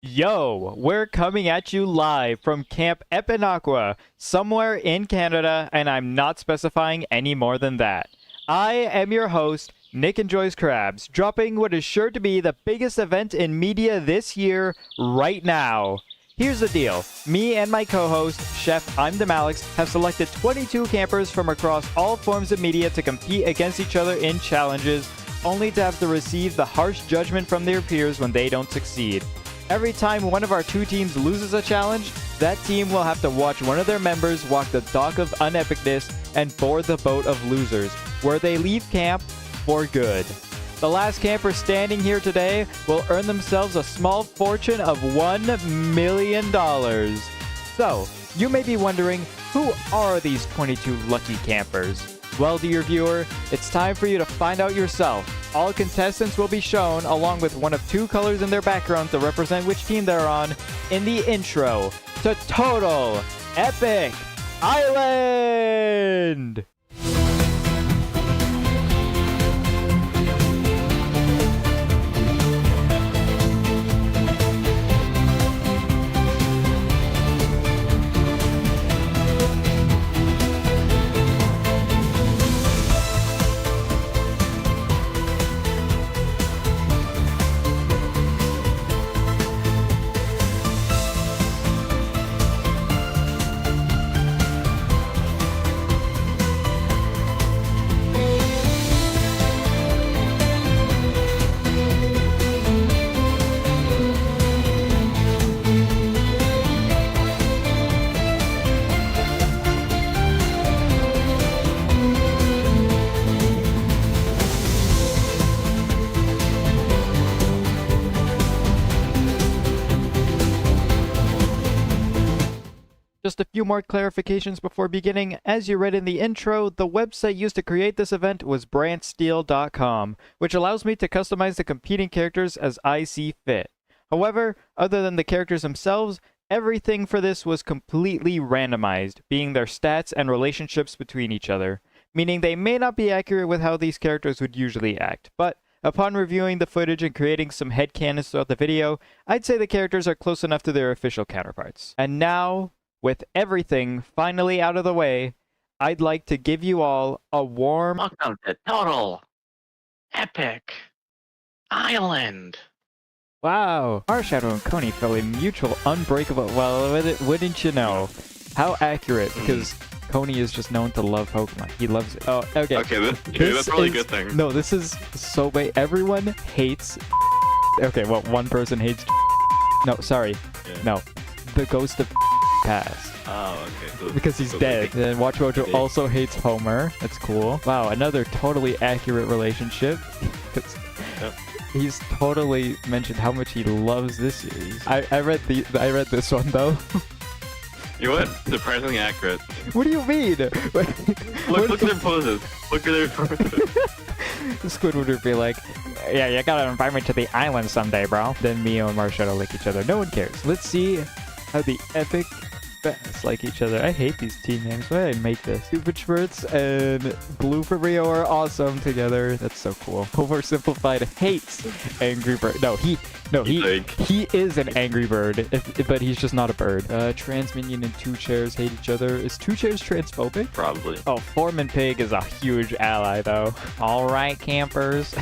Yo, we're coming at you live from Camp Epinaqua, somewhere in Canada, and I'm not specifying any more than that. I am your host, Nick Enjoys Crabs, dropping what is sure to be the biggest event in media this year, right now. Here's the deal. Me and my co-host, Chef I'm Demalix, have selected 22 campers from across all forms of media to compete against each other in challenges, only to have to receive the harsh judgment from their peers when they don't succeed. Every time one of our two teams loses a challenge, that team will have to watch one of their members walk the dock of unepicness and board the boat of losers, where they leave camp for good. The last camper standing here today will earn themselves a small fortune of $1 million. So, you may be wondering, who are these 22 lucky campers? Well, dear viewer, it's time for you to find out yourself. All contestants will be shown along with one of two colors in their background to represent which team they're on in the intro to Total Epic Island! Just a few more clarifications before beginning. As you read in the intro, the website used to create this event was brandsteel.com, which allows me to customize the competing characters as I see fit. However, other than the characters themselves, everything for this was completely randomized, being their stats and relationships between each other, meaning they may not be accurate with how these characters would usually act, but upon reviewing the footage and creating some headcanons throughout the video, I'd say the characters are close enough to their official counterparts. And now, with everything finally out of the way, I'd like to give you all a warm... Welcome to Total Epic Island. Wow! Marshadow and Coney fell a mutual unbreakable... Well, wouldn't you know? How accurate, because Coney is just known to love Pokemon. He loves it. Oh, okay. Okay, that's probably a good thing. No, this is so bad. Everyone hates... Okay, well, one person hates... No, sorry. Yeah. No. The ghost of... passed. Oh, okay. So, because he's dead. Then Watch Mojo also hates Homer. That's cool. Wow, another totally accurate relationship. Yep. He's totally mentioned how much he loves this series. I read this one though. You what? Surprisingly accurate. What do you mean? Look at their poses. Look at their poses. Squidward would be like, yeah, you gotta invite me to the island someday, bro. Then Mio and Marshadow lick each other. No one cares. Let's see how the epic best like each other. I hate these team names. Why did I make this? Stupid Schmertz and Blue for Rio are awesome together. That's so cool. Oversimplified hates Angry Bird. No, he is an angry bird, but he's just not a bird. Trans Minion and Two Chairs hate each other. Is Two Chairs transphobic? Probably. Oh, Foreman Pig is a huge ally though. All right, campers.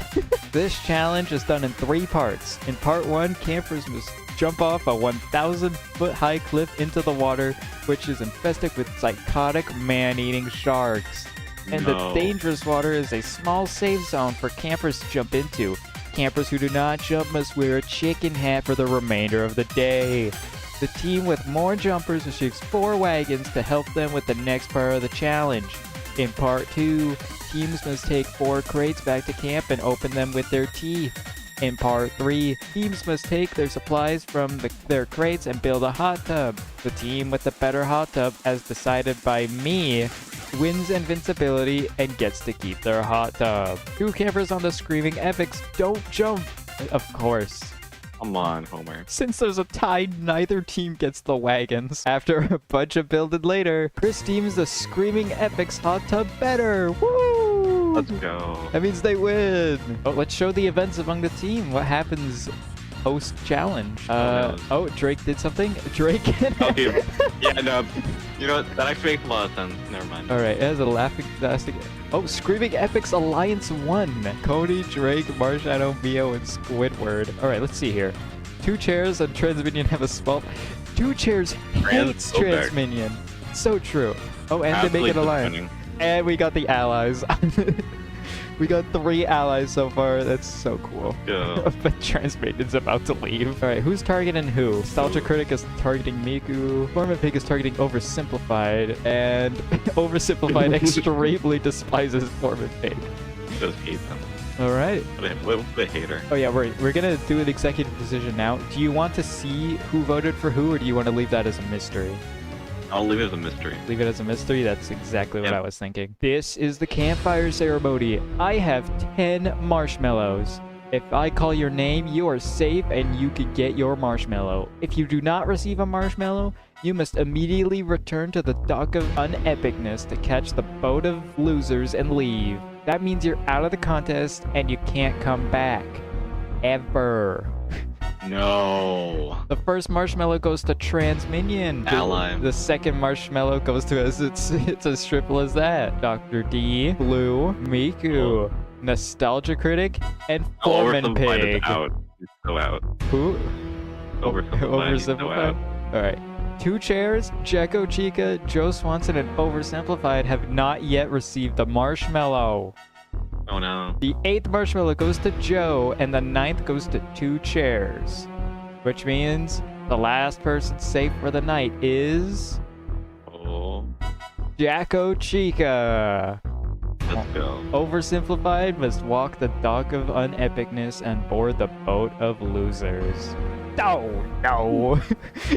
This challenge is done in 3 parts. In part 1, campers must jump off a 1,000-foot high cliff into the water, which is infested with psychotic man-eating sharks. And the dangerous water is a small safe zone for campers to jump into. Campers who do not jump must wear a chicken hat for the remainder of the day. The team with more jumpers receives 4 wagons to help them with the next part of the challenge. In part 2, teams must take 4 crates back to camp and open them with their teeth. In part 3, teams must take their supplies from their crates and build a hot tub. The team with the better hot tub, as decided by me, wins invincibility and gets to keep their hot tub. 2 campers on the Screaming Epics don't jump. Of course. Come on, Homer. Since there's a tie, neither team gets the wagons. After a bunch of building later, Chris deems the Screaming Epics hot tub better. Woo! Let's go. That means they win. Oh, let's show the events among the team. What happens post challenge. no. Oh, Drake did something. Drake. Okay. Yeah, no. You know what? That actually makes a lot of sense. Never mind. All right, it has a laughing plastic. Oh, Screaming Epics Alliance 1. Cody, Drake, Marshadow, Mio, and Squidward. All right, let's see here. 2 chairs and Transminion have a small. 2 chairs hates Phobic. Transminion. So true. Oh, and they make Absolutely an alliance. disappointing. And we got the allies. We got 3 allies so far. That's so cool. Yeah. But Transmission's about to leave. All right, who's targeting who? Nostalgia Critic is targeting Miku. Foreman Pig is targeting Oversimplified. And Oversimplified extremely despises Foreman Pig. Just hate them. All right. What a hater. Oh yeah, we're gonna do an executive decision now. Do you want to see who voted for who, or do you want to leave that as a mystery? I'll leave it as a mystery. Leave it as a mystery? That's exactly what Yep. I was thinking. This is the campfire ceremony. I have 10 marshmallows. If I call your name, you are safe and you can get your marshmallow. If you do not receive a marshmallow, you must immediately return to the dock of unepicness to catch the boat of losers and leave. That means you're out of the contest and you can't come back. Ever. No. The first marshmallow goes to Transminion. Ally. The second marshmallow goes to us. It's as triple as that. Dr. D, Blue, Miku, Nostalgia Critic, and Foreman Oversimplified is Pig. out. It's so out. Who? Oversimplified is so out. All right. 2 chairs, Jekko Chica, Joe Swanson, and Oversimplified have not yet received a marshmallow. Oh no. The 8th marshmallow goes to Joe, and the 9th goes to 2 chairs. Which means the last person safe for the night is Oh. Jacko Chica. Let's go. Oversimplified must walk the dock of unepicness and board the boat of losers. Oh no!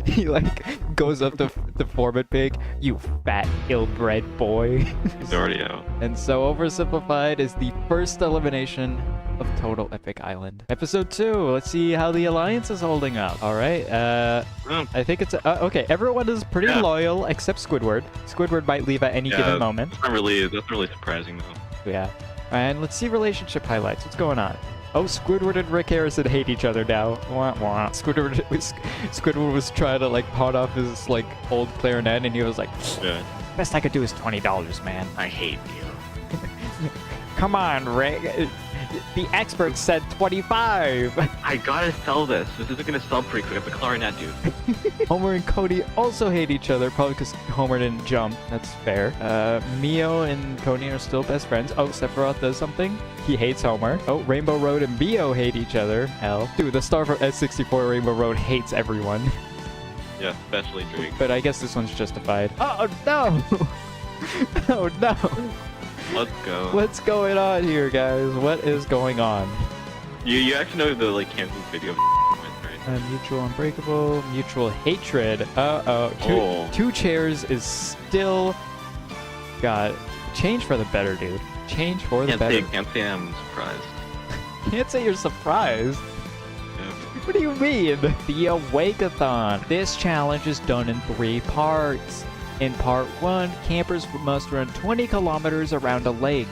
He like goes up to Foreman Pig. You fat, ill-bred boy. He's already out. And so Oversimplified is the first elimination of Total Epic Island. Episode 2. Let's see how the alliance is holding up. All right. I think it's okay. Everyone is pretty Yeah. loyal except Squidward. Squidward might leave at any given moment. That's not really surprising though. Yeah. And let's see relationship highlights. What's going on? Oh, Squidward and Rick Harrison hate each other now. Wah, wah. Squidward was trying to like pawn off his like old clarinet, and he was like, Yeah. "Best I could do is $20, man." I hate you. Come on, Rick. The experts said 25. I gotta sell this. This isn't gonna sell pretty quick. I'm the clarinet dude. Homer and Cody also hate each other, probably because Homer didn't jump. That's fair. Mio and Cody are still best friends. Oh, Sephiroth does something. He hates Homer. Oh, Rainbow Road and Mio hate each other. Hell. Dude, the star from S64 Rainbow Road hates everyone. Yeah, especially Drake. But I guess this one's justified. Oh, no! Oh, no! Let's go. What's going on here, guys? What is going on? You actually know the like cancelled video of right? Mutual Unbreakable, Mutual Hatred. Uh-oh. Two chairs is still... God. Change for the better, dude. Change for the better. Can't say I'm surprised. Can't say you're surprised. Yeah. What do you mean? The Awake-a-thon. This challenge is done in 3 parts. In part 1, campers must run 20 kilometers around a lake.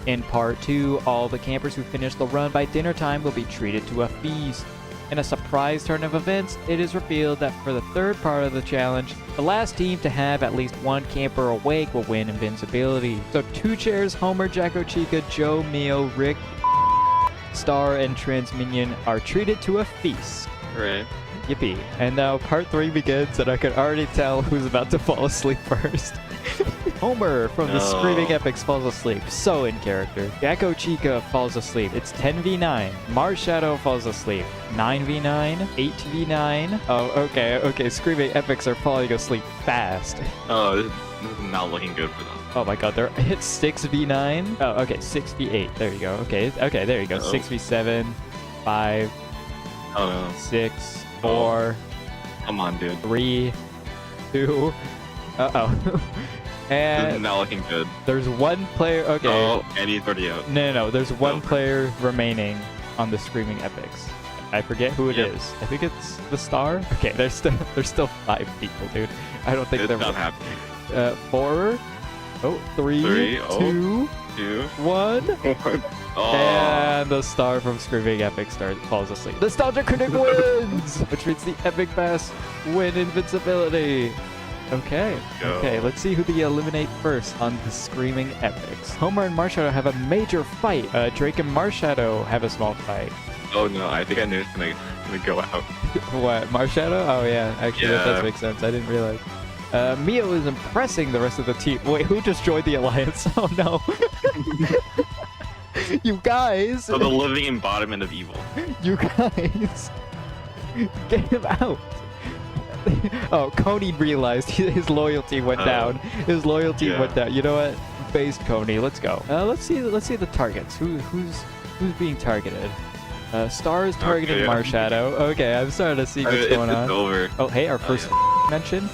In part 2, all the campers who finish the run by dinner time will be treated to a feast. In a surprise turn of events, it is revealed that for the 3rd part of the challenge, the last team to have at least 1 camper awake will win invincibility. So 2 chairs, Homer, Jacko Chica, Joe, Mio, Rick, Star, and Transminion are treated to a feast. Right. Yippee. And now part 3 begins, and I can already tell who's about to fall asleep first. Homer from the No. Screaming Epics falls asleep. So in character. Jacko Chica falls asleep. It's 10v9. Marshadow falls asleep. 9v9. 8v9. Oh, okay. Screaming Epics are falling asleep fast. Oh, this is not looking good for them. Oh my god, it's 6v9. Oh, okay, 6v8. There you go. Okay, there you go. Uh-oh. 6v7. 5, Oh no. 6, 4, Come on, dude. 3, 2. Uh-oh. This is And not looking good. there's 1 player. Okay. Oh, and he's already out. No. There's 1 Oh. player remaining on the Screaming Epics. I forget who it Yep. is. I think it's the Star. Okay, there's still 5 people, dude. I don't think It's they're not happening. 4. Oh, 3, Three, oh. 2, 2, 1. Oh. And the star from Screaming Epic falls asleep. Nostalgia Critic wins! Which means the Epic Bass win invincibility. Okay. Go. Okay, let's see who they eliminate first on the Screaming Epics. Homer and Marshadow have a major fight. Drake and Marshadow have a small fight. Oh no, I think I knew it's gonna go out. What, Marshadow? Oh yeah, actually that does Yeah. make sense. I didn't realize. Mio is impressing the rest of the team. Wait, who just joined the alliance? Oh no. You guys! So the living embodiment of evil. You guys! Get him out! Oh, Coney realized his loyalty went Oh. down. His loyalty Yeah. went down. You know what? Based Coney. Let's go. Let's see the targets. Who's being targeted? Star is targeting Okay. Marshadow. Okay, I'm starting to see what's going It's on. over. Oh, hey, our first mention.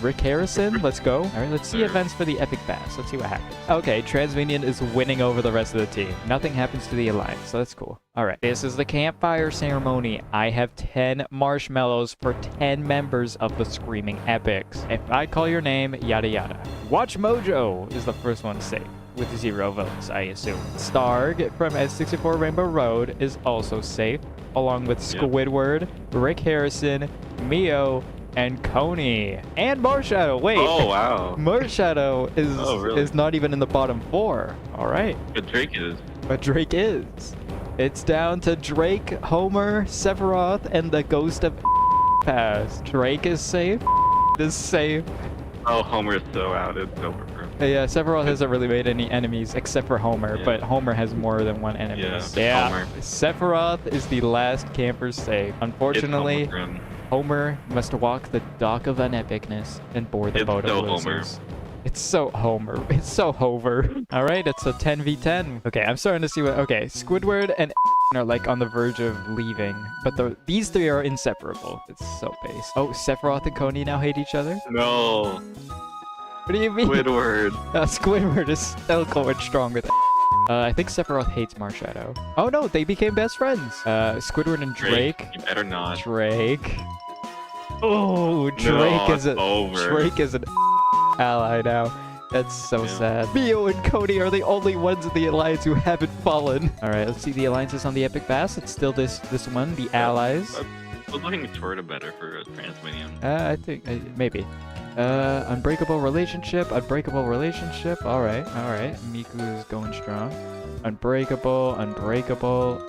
Rick Harrison, let's go. All right, let's see Sure. events for the Epic Bass. Let's see what happens. Okay, Transminion is winning over the rest of the team. Nothing happens to the Alliance, so that's cool. All right, this is the campfire ceremony. I have 10 marshmallows for 10 members of the Screaming Epics. If I call your name, yada yada. Watch Mojo is the first one to say, with 0 votes, I assume. Starg from S64 Rainbow Road is also safe, along with Yep. Squidward, Rick Harrison, Mio, and Coney. And Marshadow. Wait. Oh wow. Marshadow Oh, really? is not even in the bottom 4. All right. But Drake is. But Drake is. It's down to Drake, Homer, Sephiroth, and the Ghost of Pass. Drake is safe. Is safe. Oh, Homer is so out. It's over for him. Yeah, Sephiroth hasn't really made any enemies except for Homer, Yeah. but Homer has more than one enemy. Yeah, Homer. Sephiroth is the last camper safe. Unfortunately, It's Homer for him. Homer must walk the dock of unepicness and board the It's boat so of Homer. losers. It's so Homer. It's so Hover. All right, it's a 10v10. Okay, I'm starting to see what... Okay, Squidward and are like on the verge of leaving, but these three are inseparable. It's so based. Oh, Sephiroth and Coney now hate each other? No. What do you mean? Squidward. Squidward is still going strong with I think Sephiroth hates Marshadow. Oh no, they became best friends. Squidward and Drake. You better not. Drake. Oh, Drake No, is a it's over. Drake is an ally now. That's so Yeah. sad. Mio and Cody are the only ones in the alliance who haven't fallen. All right, let's see the alliances on the Epic Bass. It's still this one, the allies. I was looking toward a better for Transminion. I think maybe. Unbreakable relationship. All right. Miku is going strong. Unbreakable,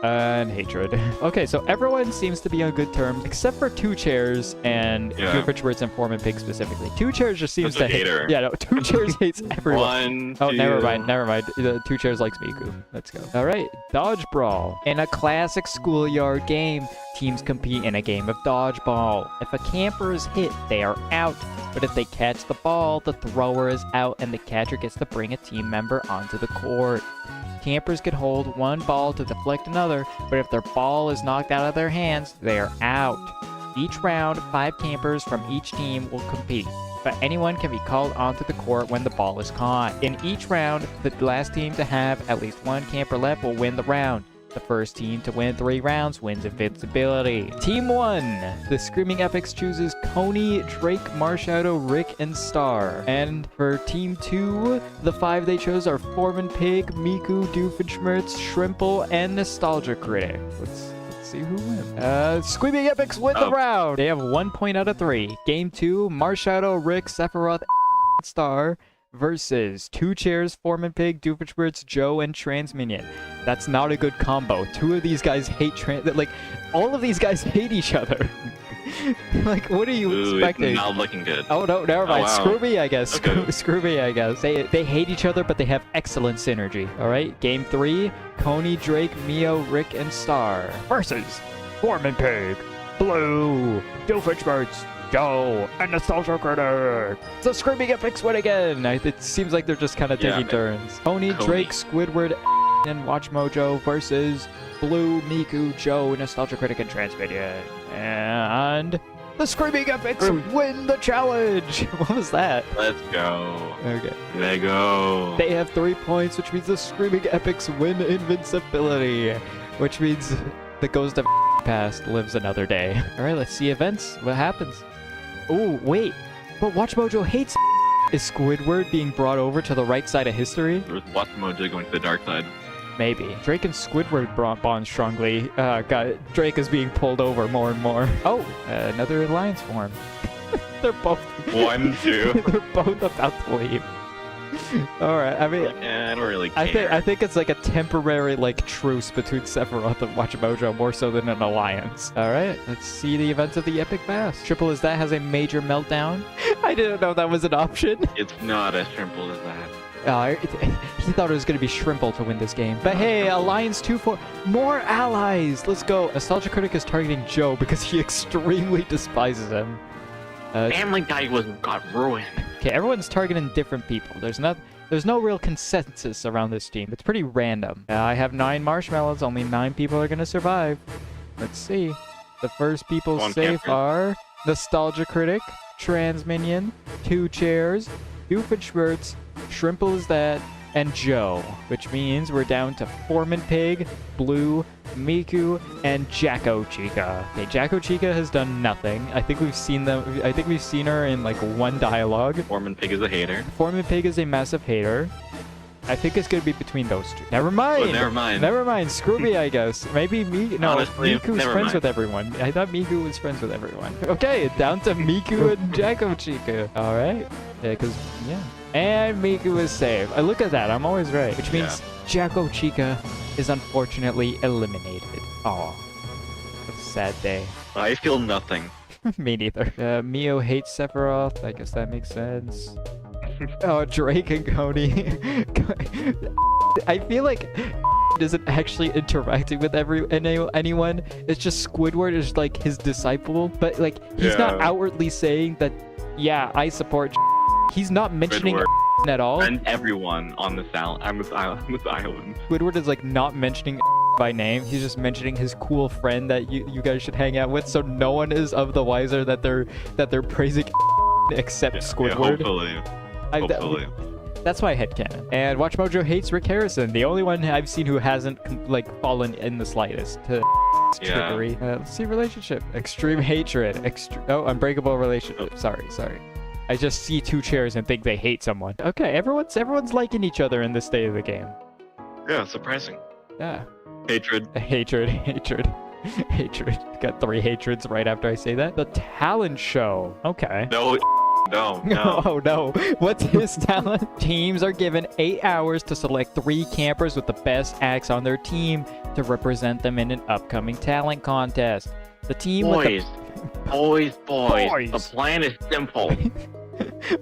and hatred. Okay, so everyone seems to be on good terms, except for Two Chairs and Yeah. Doofenshmirtz and Foreman Pig specifically. Two Chairs just seems That's to a hater. Yeah, no, Two Chairs hates everyone. One, Oh, two. never mind. The Two Chairs likes Miku. Let's go. All right, Dodge Brawl. In a classic schoolyard game, teams compete in a game of dodgeball. If a camper is hit, they are out. But if they catch the ball, the thrower is out and the catcher gets to bring a team member onto the court. Campers can hold one ball to deflect another, but if their ball is knocked out of their hands, they are out. Each round, 5 campers from each team will compete, but anyone can be called onto the court when the ball is caught. In each round, the last team to have at least 1 camper left will win the round. The first team to win 3 rounds wins invincibility. Team 1. The Screaming Epics chooses Coney, Drake, Marshadow, Rick, and Star. And for Team 2, the 5 they chose are Foreman Pig, Miku, Doofenshmirtz, Shrimple, and Nostalgia Critic. Let's see who wins. Screaming Epics win the round! They have 1 point out of 3. Game 2, Marshadow, Rick, Sephiroth, and Star versus Two Chairs, Foreman Pig, Doofenshmirtz, Joe, and Transminion. That's not a good combo. 2 of these guys hate all of these guys hate each other. Like, what are you Ooh, expecting? it's not looking good. Oh no, never mind. wow. Screw me, I guess. Okay. Screw me, I guess. They hate each other, but they have excellent synergy. All right. Game 3: Coney, Drake, Mio, Rick, and Star versus Foreman Pig, Blue, Doofenshmirtz, Joe, and Nostalgia Critic. The Screaming Epics win again. It seems like they're just kind of Yeah, taking man. turns. Coney, Coney. Drake, Squidward, and Watch Mojo versus Blue, Miku, Joe, Nostalgia Critic, and Transminion. And the Screaming Epics win the challenge. What was that? Let's go. Okay. There you go. They have 3 points, which means the Screaming Epics win invincibility, which means the Ghost of Past lives another day. All right, let's see events. What happens? Oh, wait. But Watch Mojo hates Is Squidward being brought over to the right side of history? There's Watch Mojo going to the dark side. Maybe. Drake and Squidward bond strongly. Drake is being pulled over more and more. Oh, another alliance form. They're both... 1, 2. They're both about to leave. Alright, I mean... I don't really care. I think it's like a temporary, like, truce between Sephiroth and WatchMojo more so than an alliance. Alright, let's see the events of the Epic Bass. Triple as that has a major meltdown. I didn't know that was an option. It's not as simple as that. He thought it was going to be Shrimple to win this game. But hey, Alliance 2-4. More allies! Let's go. Nostalgia Critic is targeting Joe because he extremely despises him. Family Guy got ruined. Okay, everyone's targeting different people. There's no real consensus around this team. It's pretty random. I have 9 marshmallows. Only 9 people are going to survive. Let's see. The first people safe are Nostalgia Critic, Trans Minion, 2 Chairs, Doofenshmirtz, Shrimple is that, and Joe, which means we're down to Foreman Pig, Blue, Miku, and Jacko Chica. Okay, Jacko Chica has done nothing. I think we've seen her in like 1 dialogue. Foreman Pig is a hater. Foreman Pig is a massive hater. I think it's gonna be between those two. Never mind. Oh, never mind. Never mind. Screw me, I guess. Maybe Miku. No, Honestly, Miku's never friends mind. with everyone. I thought Miku was friends with everyone. Okay, down to Miku and Jacko Chica. All right. Yeah, yeah. And Miku is safe. Look at that. I'm always right. Which means Jacko Chica is unfortunately eliminated. Aw. What a sad day. I feel nothing. Me neither. Mio hates Sephiroth. I guess that makes sense. Oh, Drake and Coney. I feel like isn't actually interacting with anyone. It's just Squidward is like his disciple, but like he's not outwardly saying that. Yeah, I support. He's not mentioning Squidward at all. And everyone on this island. Squidward is like not mentioning by name. He's just mentioning his cool friend that you guys should hang out with. So no one is of the wiser that they're praising except Squidward. Yeah, hopefully. That's my headcanon. And WatchMojo hates Rick Harrison, the only one I've seen who hasn't like fallen in the slightest to trickery. Let's see relationship. Extreme hatred. Unbreakable relationship. Sorry. I just see 2 chairs and think they hate someone. Okay, everyone's liking each other in this state of the game. Yeah, surprising. Yeah. Hatred. Hatred. Got 3 hatreds right after I say that. The talent show. Okay. No. Oh no. What's his talent? Teams are given 8 hours to select 3 campers with the best acts on their team to represent them in an upcoming talent contest. The team Boys. The plan is simple.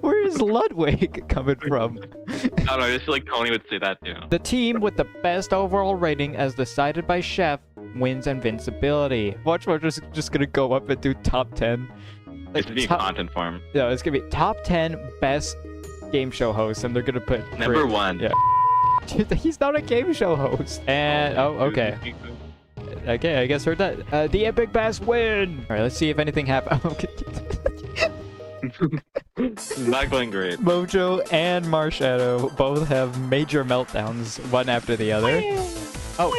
Where is Ludwig coming from? I don't know, I just feel like Tony would say that too. The team with the best overall rating as decided by Chef wins invincibility. WatchMojo's just gonna go up and do top 10. It's gonna be a content farm. Yeah, it's gonna be top 10 best game show hosts, and they're gonna put number 1. Yeah. He's not a game show host. And okay. Okay, I guess we're done. The Epic Bass win. All right, let's see if anything happens. Not going great. Mojo and Marshadow both have major meltdowns, one after the other. Oh,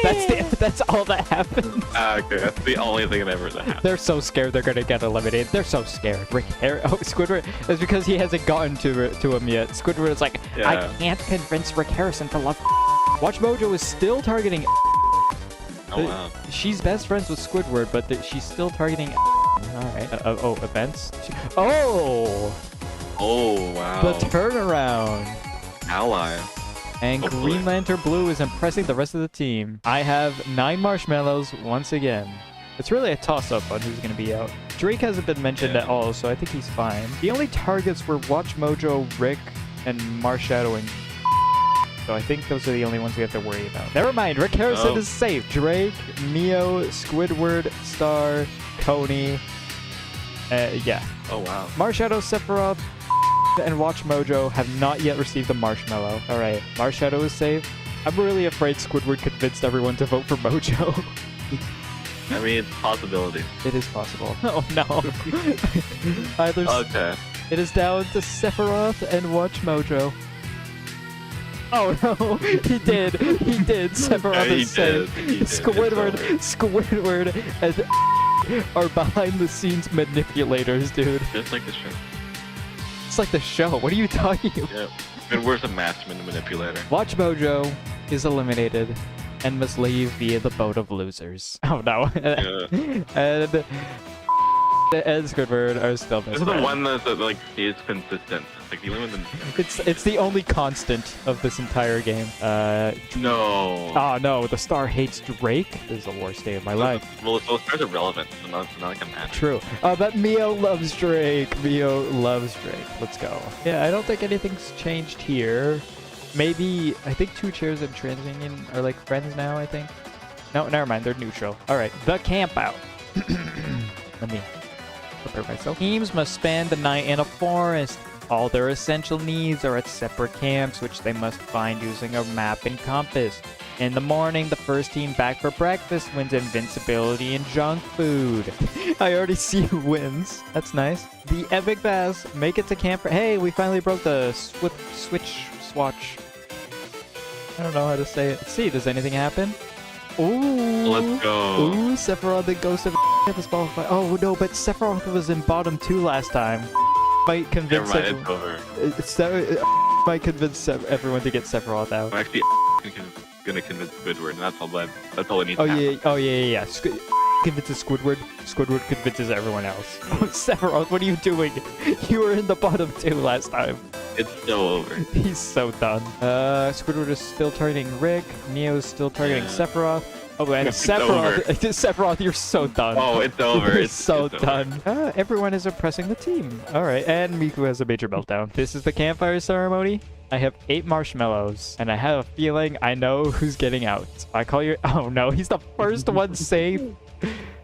that's all that happened. Okay, that's the only thing that ever happened. They're so scared they're gonna get eliminated. They're so scared. Squidward. It's because he hasn't gotten to him yet. Squidward is like, I can't convince Rick Harrison to love. WatchMojo is still targeting. Oh wow. She's best friends with Squidward, but she's still targeting. All right. Events. Oh wow. The turnaround. Ally. And Green Lantern Blue is impressing the rest of the team. I have 9 marshmallows once again. It's really a toss-up on who's going to be out. Drake hasn't been mentioned at all, so I think he's fine. The only targets were WatchMojo, Rick, and Marshadow and so I think those are the only ones we have to worry about. Never mind, Rick Harrison is safe. Drake, Neo, Squidward, Star, Coney. Yeah. Oh wow. Marshadow, Sephiroth, and WatchMojo have not yet received a marshmallow. All right, Marshadow is safe. I'm really afraid Squidward convinced everyone to vote for Mojo. I mean, it's a possibility. It is possible. Oh no. Okay. It is down to Sephiroth and WatchMojo. Oh no, he did. Sephiroth is safe. Squidward, and are behind the scenes manipulators, dude. Just like the show. It's like the show. What are you talking about? Yeah. And where's the master manipulator? WatchMojo is eliminated. and must leave via the boat of losers. Oh no. Yeah. and Squidward are still This best is the friends. one that like is consistent. Like the only one that. It's the only constant of this entire game. No. Oh no, the star hates Drake. This is the worst day of my life. Well, those stars are relevant, so not like a match. True. But Mio loves Drake. Mio loves Drake. Let's go. Yeah, I don't think anything's changed here. Maybe, I think 2 Chairs and TransUnion are like friends now, I think. No, never mind. They're neutral. All right. The camp out. Let me prepare myself. Teams must spend the night in a forest. All their essential needs are at separate camps, which they must find using a map and compass. In the morning, the first team back for breakfast wins invincibility and junk food. I already see who wins. That's nice. The Epic Bass make it to camp. Hey, we finally broke the swatch. I don't know how to say it. Let's see, does anything happen? Ooh. Let's go. Ooh, Sephiroth, the ghost of campus ball fight. Oh no, but Sephiroth was in bottom 2 last time. Might convince Never mind, it's over. might convince everyone to get Sephiroth out. I'm actually gonna convince Squidward, and that's all I need Oh to happen. yeah, oh yeah. Convinces Squidward. Squidward convinces everyone else. Oh, Sephiroth, what are you doing? You were in the bottom 2 last time. It's still over. He's so done. Squidward is still targeting Rick. Neo's still targeting Sephiroth. Oh, and It's Sephiroth. Sephiroth, you're so done. Oh, it's over. You're It's so it's over. done. Everyone is oppressing the team. All right, and Miku has a major meltdown. This is the campfire ceremony. I have 8 marshmallows, and I have a feeling I know who's getting out. I call you. Oh no, he's the first one safe.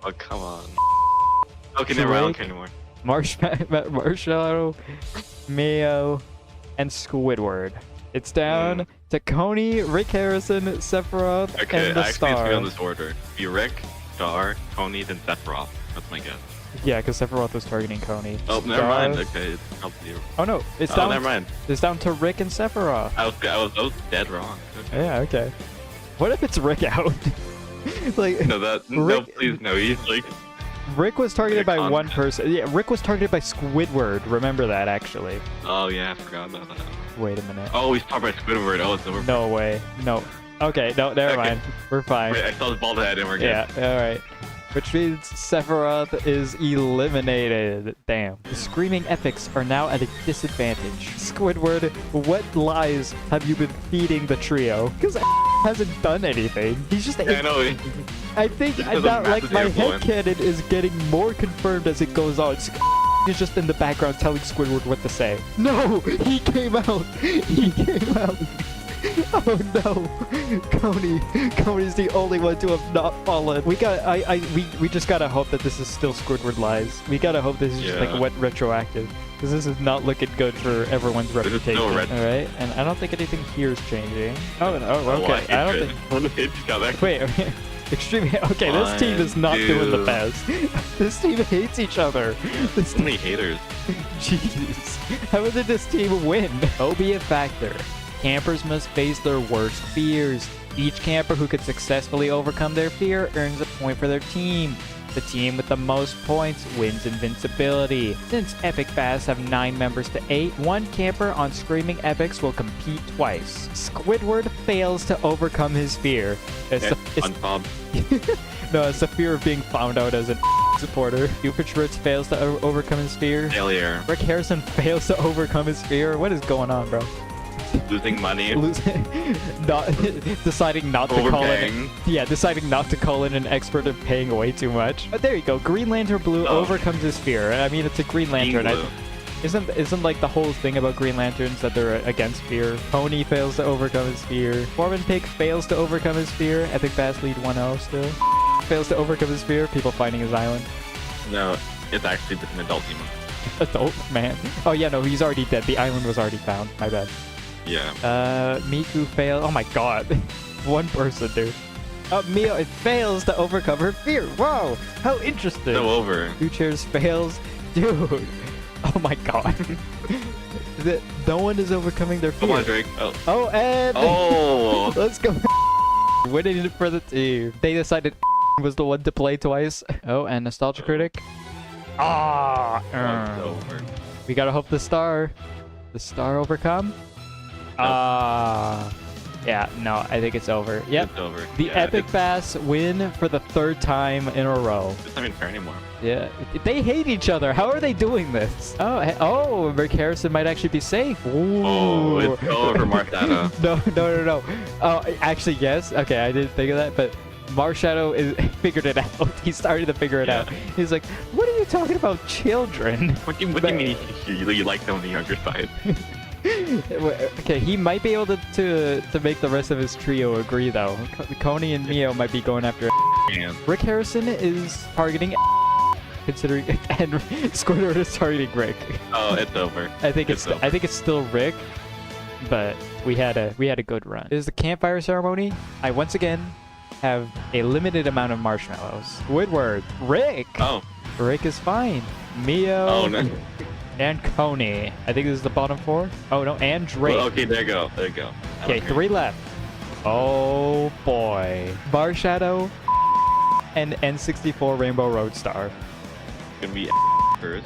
Oh, come on. Okay, never mind. I don't care anymore. Marshmallow, Mio, and Squidward. It's down to Coney, Rick Harrison, Sephiroth, Okay, and the I actually Star. need on this order. Be Rick, Star, Tony, then Sephiroth. That's my guess. Yeah, because Sephiroth was targeting Coney. Oh, never Star- mind. Okay, it's up to you. Oh no, it's Oh, down. never mind. It's down to Rick and Sephiroth. I was dead wrong. Okay. Yeah, okay. What if it's Rick out? Like, No, no, Rick- please, no. He's like, Rick was targeted by Content. one person. Yeah, Rick was targeted by Squidward. Remember that, actually. oh yeah, I forgot about that. Wait a minute. Oh, he's talking about Squidward. Oh, it's over. No way. No. Okay, no, never Okay. mind. We're fine. Wait, I saw his bald head and we're good. Yeah, alright. Which means Sephiroth is eliminated. Damn. The Screaming Epics are now at a disadvantage. Squidward, what lies have you been feeding the trio? Because hasn't done anything. He's just Yeah, I know. I think This I is a not like massive my influence. headcanon is getting more confirmed as it goes on. Is just in the background telling Squidward what to say. No, he came out. He came out. Oh no, Coney's the only one to have not fallen. We just gotta hope that this is still Squidward lies. We gotta hope this is just like Yeah. wet retroactive, because this is not looking good for everyone's is reputation. still red. All right, and I don't think anything here is changing. Oh no, Oh, okay. I don't think. think. He's got that. Wait, extreme. Okay, this team is not doing the Two. best. This team hates each other. This So many haters. Jeez. How did this team win? Phobia factor. Campers must face their worst fears. Each camper who can successfully overcome their fear earns a point for their team. The team with the most points wins invincibility. Since Epic Bass have 9 members to 8, one camper on Screaming Epics will compete twice. Squidward fails to overcome his fear. It's On top. no, it's the fear of being found out as a supporter. Cupid Schwartz fails to overcome his fear. Failure. Rick Harrison fails to overcome his fear. What is going on, bro? Losing money. Not deciding not to call in. Overpaying. Yeah, deciding not to call in an expert and paying way too much. But there you go. Green Lantern Blue Oh. overcomes his fear. I mean, it's a Green Lantern. Blue. Isn't like the whole thing about Green Lanterns that they're against fear? Pony fails to overcome his fear. Foreman Pig fails to overcome his fear. Epic Bass lead 1-0 still. Fails to overcome his fear. People finding his island. No, it's actually just an adult demon. Adult man. Oh yeah, no, he's already dead. The island was already found. My bad. Yeah. Miku failed. Oh my god. One person, dude. Mio, it fails to overcome her fear. Whoa, how interesting. So over. 2 Chairs fails. Dude. Oh my god. No one is overcoming their fear. Come on, Drake. Oh. Oh, and Oh. let's go. Winning it for the team. They decided was the one to play twice. Oh, and Nostalgia Critic. Ah. It's over. We gotta hope the star overcome. Ah. Yeah, no, I think it's over. Yep. It's over. The Yeah, Epic Bass win for the 3rd time in a row. It's not even fair anymore. Yeah, they hate each other. How are they doing this? Oh, Rick Harrison might actually be safe. Ooh. Oh, it's over, Marshadow. No. Oh, actually, yes. Okay, I didn't think of that, but Marshadow is figured it out. He's starting to figure it out. He's like, "What are you talking about, children?" What do you mean you like them on the younger side? Okay, he might be able to make the rest of his trio agree though. Coney and Mio might be going after. Man. Rick Harrison is targeting, considering, and Squidward is targeting Rick. Oh, it's over. I think it's over. I think it's still Rick, but we had a good run. It is the campfire ceremony. I once again have a limited amount of marshmallows. Squidward, Rick. Oh. Rick is fine. Mio. Oh no. And Coney. I think this is the bottom 4. Oh no, and Drake. Well, okay, there you go. There you go. Okay, 3 left. Oh boy. Marshadow and N64 Rainbow Roadstar. Gonna be first.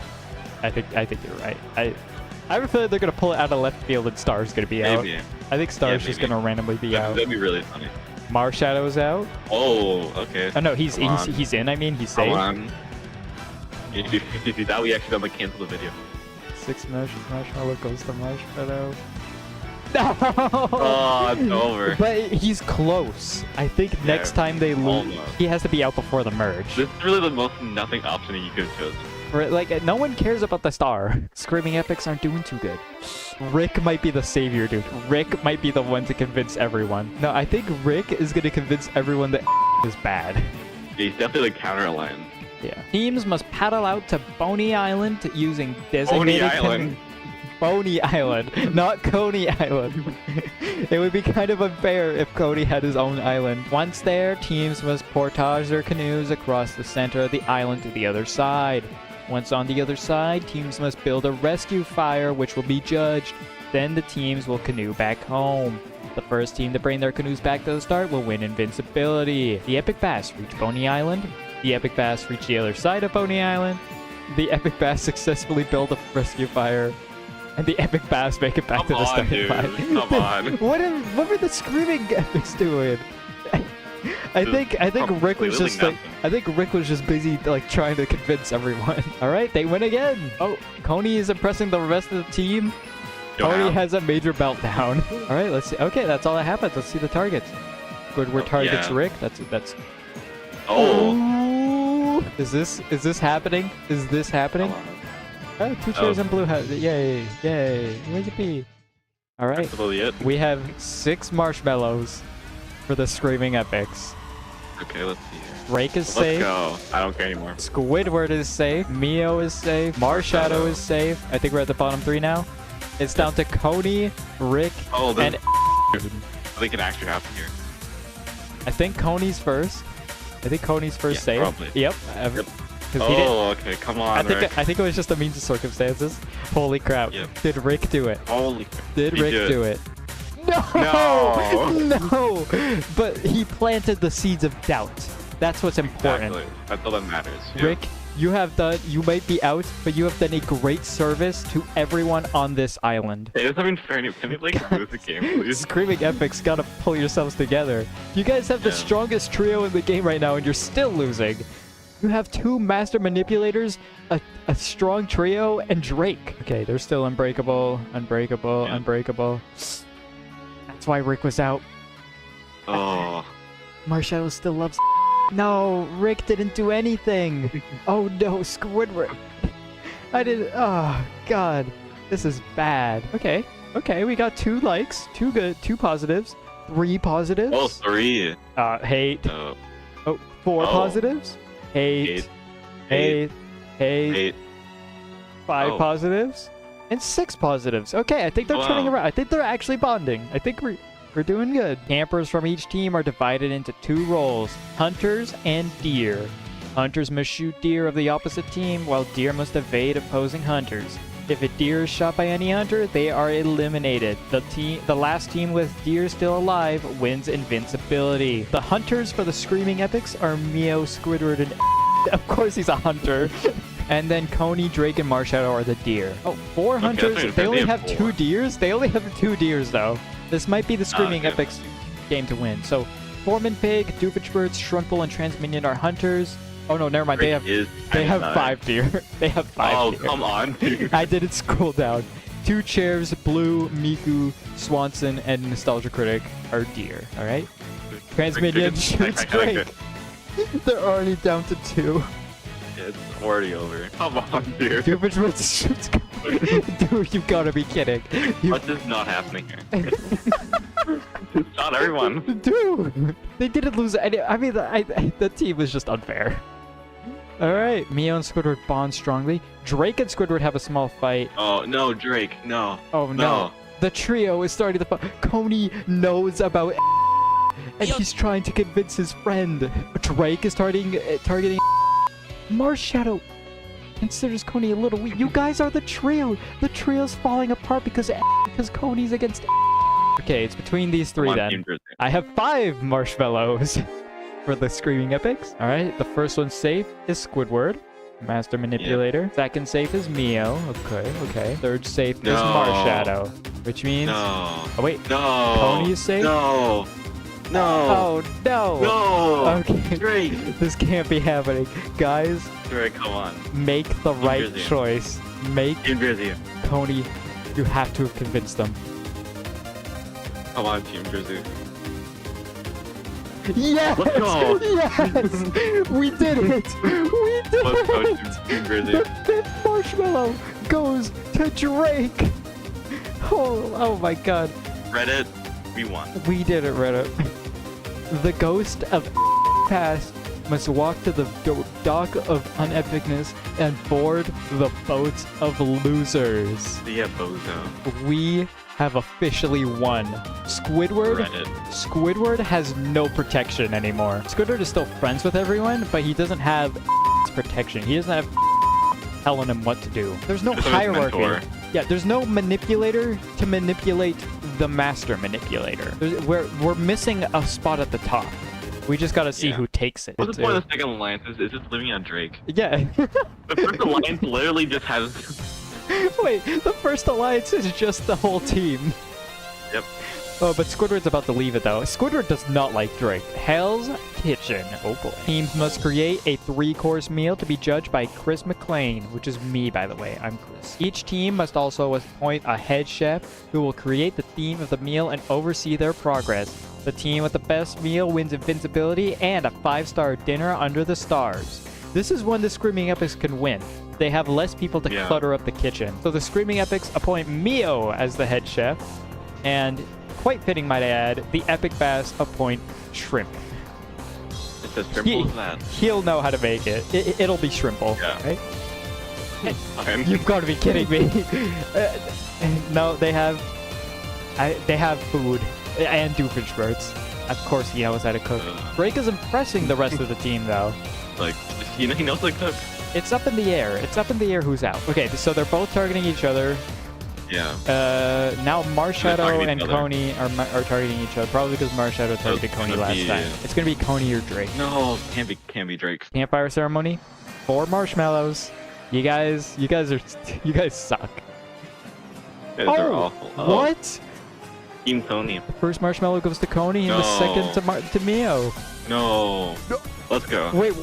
I think you're right. I have a feeling they're gonna pull it out of left field and Star's gonna be out. Maybe. I think Star's just maybe. gonna randomly be out. That'd be really funny. Marshadow's out. Oh, okay. Oh no, he's Come on. he's in. I mean, he's Come safe. on. If you thought we actually done the cancel the video. 6 marshmallow goes to Marshmallow. No! Oh, it's over. But he's close. I think next time they lose, almost. he has to be out before the merge. This is really the most nothing option that you could have chosen. Like, no one cares about the star. Screaming Epics aren't doing too good. Rick might be the savior, dude. Rick might be the one to convince everyone. No, I think Rick is going to convince everyone that is bad. Yeah, he's definitely the counter alliance. Yeah. Teams must paddle out to Boney Island using designated... Island. Boney Island, not Coney Island. It would be kind of unfair if Coney had his own island. Once there, teams must portage their canoes across the center of the island to the other side. Once on the other side, teams must build a rescue fire, which will be judged. Then the teams will canoe back home. The first team to bring their canoes back to the start will win invincibility. The Epic Bass reach Boney Island. The Epic Bass reach the other side of Boney Island. The Epic Bass successfully build a rescue fire. And the Epic Bass make it back to the starting line. Come on. What were the Screaming Epics doing? I think Rick was just like, I think Rick was just busy like trying to convince everyone. All right, they win again. Oh, Coney is impressing the rest of the team. Coney has a major meltdown. All right, let's see. Okay, that's all that happens. Let's see the targets. Squidward targets Rick. That's. Oh. Ooh. Is this happening? Is this happening? Oh, 2 chairs and blue hat. Yay! Yay! Where'd you be? All right. That's really it. We have 6 marshmallows for the Screaming Epics. Okay, let's see here. Drake is Let's safe. go. I don't care anymore. Squidward is safe. Mio is safe. Marshadow is safe. I think we're at the bottom 3 now. It's down to Coney, Rick, Oh, and they can actually happen here. I think Coney's first. I think Coney's first Yeah, safe. probably. Yep. Yep. 'Cause he didn't- Oh, okay. Come on, Rick. I think it was just a means of circumstances. Holy crap! Yep. Did Rick do it? Holy crap. Did He Rick did. do it? No! No! No! But he planted the seeds of doubt. That's what's important. Exactly. That's all that matters. Yeah. Rick, you might be out, but you have done a great service to everyone on this island. Hey, this isn't fair anymore. Can we like lose the game, please? Screaming Epics gotta pull yourselves together. You guys have the Yeah. strongest trio in the game right now, and you're still losing. You have 2 master manipulators, a strong trio, and Drake. Okay, they're still unbreakable, unbreakable, Yeah. unbreakable. That's why Rick was out. Oh. Marshadow still loves. No, Rick didn't do anything. Oh no, Squidward. I didn't. Oh God, this is bad. Okay, we got 2 likes, 2 good, 2 positives, 3 positives. Oh, 3. Hate. Oh. Oh, 4 Oh. positives. Hate. Hate. 5 Oh. positives. And 6 positives. Okay, I think they're turning Wow. around. I think they're actually bonding. I think we're doing good. Campers from each team are divided into 2 roles, hunters and deer. Hunters must shoot deer of the opposite team, while deer must evade opposing hunters. If a deer is shot by any hunter, they are eliminated. The last team with deer still alive wins invincibility. The hunters for the Screaming Epics are Mio, Squidward, and of course he's a hunter. And then Coney, Drake, and Marshadow are the deer. Oh, 4 hunters. that's They only they have have 4. 2 deers? They only have 2 deers, though. This might be the Screaming okay. Epics game to win. So Foreman Pig, Doofenshmirtz, Shrimpple, and Transminion are hunters. Oh no, never mind. They have Nine. 5 deer. They have 5 Oh, deer. come on, dude. I didn't scroll down. 2 Chairs, Blue, Miku, Swanson, and Nostalgia Critic are deer. All right. Transminion shoots great. They're already down to 2. It's already over. Come on, dude. Doofenshmirtz shoots great. Dude, you gotta be kidding. What's just not happening here? It's not everyone. Dude, they didn't lose any. I mean, the team was just unfair. All right, Mio and Squidward bond strongly. Drake and Squidward have a small fight. Oh no, Drake, no. Oh no. No. The trio is starting to fight. Coney knows about and he's trying to convince his friend. Drake is targeting Marshadow. Considers Coney a little weak. You guys are the trio. The trio's falling apart because Coney's against. Okay, it's between these 3 Come on, then. Team Jersey. I have 5 marshmallows for the Screaming Epics. All right, the first one safe is Squidward, Master Manipulator. Second safe is Mio. Okay. Third safe is No. Marshadow, which means. No. Oh wait, No. Coney is safe. No. No. Oh no. No. Okay. Drake. This can't be happening, guys. Drake, come on. Make the right Jersey. choice. Make Team Jersey. Coney. You have to have convinced them. Come on, Team Jersey. Yes! Let's go. Yes! We did it! We did Let's go, it! Team Jersey. The 5th marshmallow goes to Drake! Oh my god. Reddit, we won. We did it, Reddit. The ghost of past must walk to the dock of unepicness and board the boats of losers. Yeah, bozo. We have officially won. Reddit. Squidward has no protection anymore. Squidward is still friends with everyone, but he doesn't have protection. He doesn't have telling him what to do. There's no There's no hierarchy. mentor. Yeah, there's no manipulator to manipulate the master manipulator. We're missing a spot at the top. We just gotta see Yeah. who takes it. What's the point of the second alliance? Is just living on Drake. Yeah. The first alliance literally just has. Wait, the first alliance is just the whole team. Yep. Oh, but Squidward's about to leave it though. Squidward does not like Drake. Hell's Kitchen. Oh boy. Teams must create a 3-course meal to be judged by Chris McLean, which is me, by the way. I'm Chris. Each team must also appoint a head chef who will create the theme of the meal and oversee their progress. The team with the best meal wins invincibility and a 5-star dinner under the stars. This is when the Screaming Epics can win. They have less people to clutter up the kitchen. So the Screaming Epics appoint Mio as the head chef, and quite fitting, might I add, the Epic Bass appoint Shrimp. It's as simple as that. He'll know how to make it. It'll be Shrimple, Yeah. right? Fine. You've got to be kidding me. No, they have food and Doofenshmirtz. Of course, he knows how to cook. Drake is impressing the rest of the team, though. Like, he knows how to cook. It's up in the air. It's up in the air who's out. Okay, so they're both targeting each other. Yeah. Now Marshadow targeting and each other. Coney are targeting each other. Probably because Marshadow targeted it's Coney gonna last be- time. It's gonna be Coney or Drake. No, can't be Drake. Campfire ceremony. 4 marshmallows. You guys suck. Yeah, they're awful. Oh, What? Team Tony. First marshmallow goes to Coney and the No. second to Mio. No. Let's go. Wait,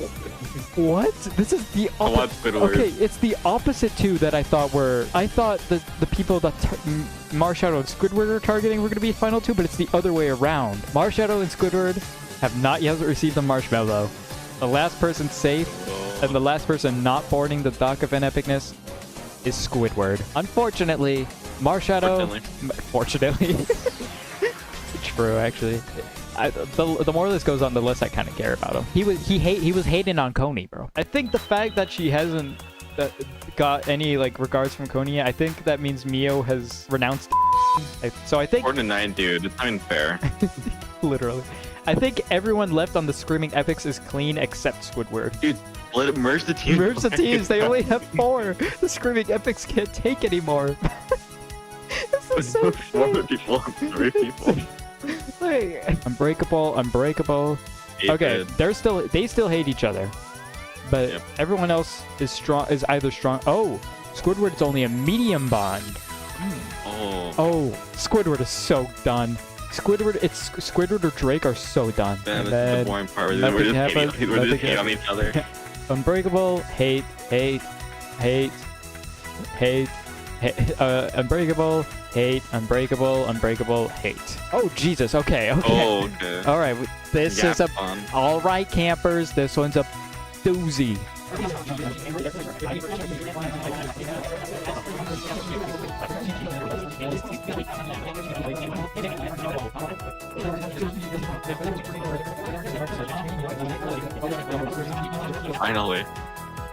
what? This is the Come on, Squidward. Okay, it's the opposite two that I thought were. I thought that the people that Marshadow and Squidward are targeting were going to be final two, but it's the other way around. Marshadow and Squidward have not yet received the marshmallow. The last person safe and the last person not boarding the dock of Epicness is Squidward. Unfortunately, Marshadow. Fortunately. True, actually. The more this goes on, the less I kind of care about him. He was hating on Coney, bro. I think the fact that she hasn't got any like regards from Coney yet, I think that means Mio has renounced. So I think 4-9, dude. It's not even fair. literally, I think everyone left on the Screaming Epics is clean except Squidward. Dude, let it merge the teams. Merge the teams. They only have 4. The Screaming Epics can't take anymore. This is so 4 people, 3 people. Like, unbreakable. Okay, Hated. they still hate each other, but Yep. everyone else is either strong. Oh, Squidward's only a medium bond. Oh. Oh, Squidward is so done. Squidward, it's Squidward or Drake are so done. Man, And this is then the boring part. nothing We're just happens, hating, we're just nothing hating on each other. Unbreakable, hate, Unbreakable, hate, Unbreakable, hate. Oh, Jesus, okay. Oh, okay. All right, this is a... fun. All right, campers, this one's a doozy. Finally.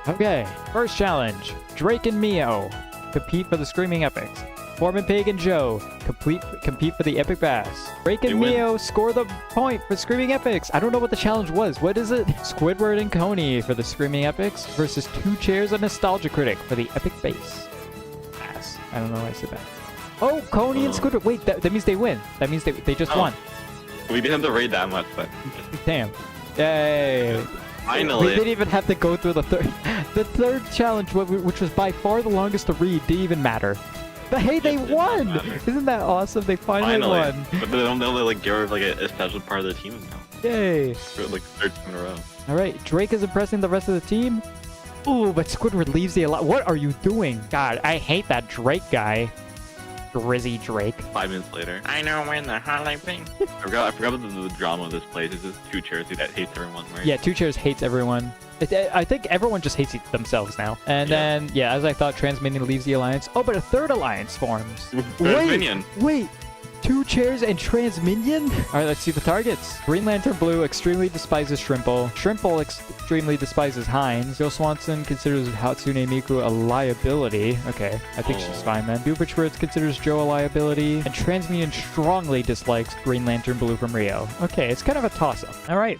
Okay, first challenge. Drake and Mio compete for the Screaming Epics. Foreman Pig and Joe compete for the Epic Bass. Drake and They win. Mio score the point for Screaming Epics. I don't know what the challenge was. What is it? Squidward and Coney for the Screaming Epics versus Two Chairs and Nostalgia Critic for the Epic Bass. I don't know why I said that. Oh, Coney and Squidward. Wait, that means they win. That means they just won. We didn't have to raid that much, but Damn. Yay. finally. We didn't even have to go through the third. The third challenge, which was by far the longest to read, didn't even matter. But hey, they It didn't won! matter. Isn't that awesome? They finally won. But they don't like get rid of like a special part of the team now. Yay! For like third time in a row. All right, Drake is impressing the rest of the team. Ooh, but Squidward leaves the alliance. What are you doing? God, I hate that Drake guy. Grizzy Drake. 5 minutes later. I know when the jalapeno. I forgot the drama of this place. It's just Two Chairs that hates everyone, right? Yeah, Two Chairs hates everyone. I think everyone just hates themselves now. And Yeah. then, yeah, as I thought, Transminion leaves the alliance. Oh, but a third alliance forms. Minion. Wait, Two Chairs and Transminion? All right, let's see the targets. Green Lantern Blue extremely despises Shrimple. Shrimple extremely despises Hines. Joe Swanson considers Hatsune Miku a liability. Okay, I think she's fine then. Super Spirits considers Joe a liability. And Transminion strongly dislikes Green Lantern Blue from Rio. Okay, it's kind of a toss-up. All right.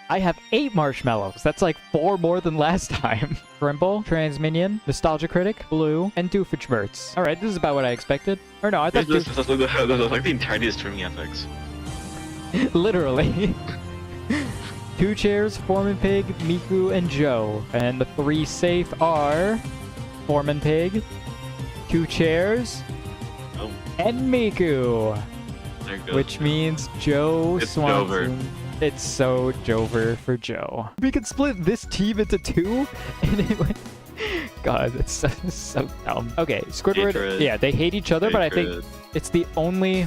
I have 8 marshmallows. That's like 4 more than last time. Shrimple, Transminion, Nostalgia Critic, Blue, and Doofenshmirtz. All right, this is about what I expected. Or no, I thought This is like the entirety of streaming ethics. literally. Two Chairs, Foreman Pig, Miku, and Joe. And the 3 safe are Foreman Pig, Two Chairs, Oh, and Miku. there it goes. Which means Joe It's Swanson. It's so Jover for Joe. We could split this team into 2, and it would... God, that's so dumb. Okay, Squidward. Hatred. Yeah, they hate each other, but I think it's the only.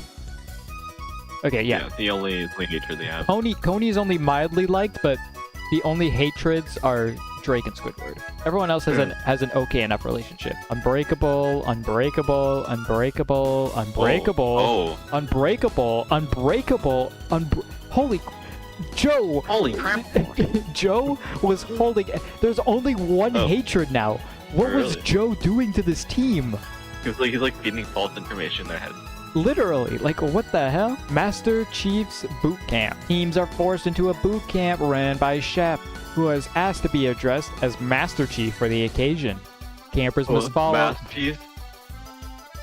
Okay, yeah. It's the only hatred they have. Coney's only mildly liked, but the only hatreds are Drake and Squidward. Everyone else has an okay enough relationship. Unbreakable, unbreakable, unbreakable, unbreakable, unbreakable, unbreakable, holy. Joe! Holy crap! Joe was holding. There's only one hatred now. What was Really? Joe doing to this team? He's like feeding false information in their head. Literally, like what the hell? Master Chief's boot camp. Teams are forced into a boot camp ran by Shep, who has asked to be addressed as Master Chief for the occasion. Campers must follow. Master Chief.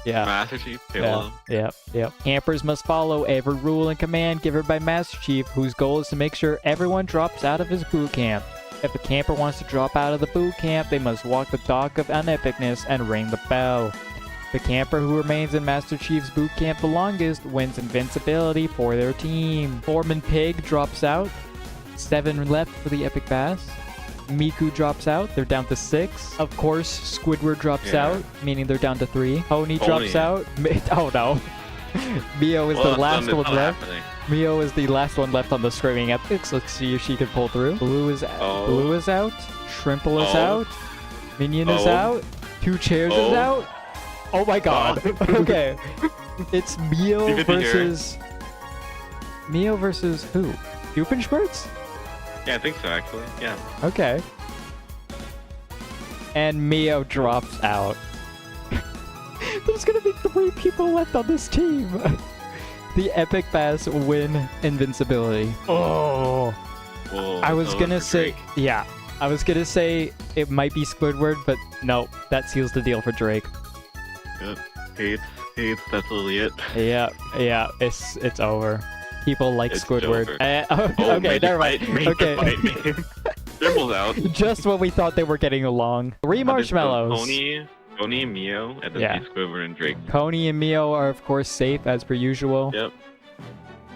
Yeah. Master Chief. Halo. Yep. Campers must follow every rule and command given by Master Chief, whose goal is to make sure everyone drops out of his boot camp. If a camper wants to drop out of the boot camp, they must walk the dock of unepicness and ring the bell. The camper who remains in Master Chief's boot camp the longest wins invincibility for their team. Foreman Pig drops out. 7 left for the Epic Bass. Miku drops out. They're down to 6. Of course, Squidward drops out, meaning they're down to 3. Pony drops out. Oh no. Mio is the last one left. Mio is the last one left on the Screaming Epics. Let's see if she can pull through. Blue is out. Shrimple is out. Minion is out. Two Chairs is out. Oh my god. Okay. It's Mio versus... Mio versus who? Doofenshmirtz? Yeah, I think so, actually. Yeah. Okay. And Mio drops out. There's gonna be 3 people left on this team. The Epic Bass win invincibility. Oh. Whoa, I was so gonna for say, Drake. yeah. I was gonna say it might be Squidward, but no, that seals the deal for Drake. Yep. Hates, that's literally it. Yeah, it's over. People like It's Squidward. over. Okay, never mind. Okay. Dribble's out. Just when we thought they were getting along. 3 marshmallows. Tony, Mio, and then Yeah. Squidward and Drake. Coney and Mio are of course safe as per usual. Yep.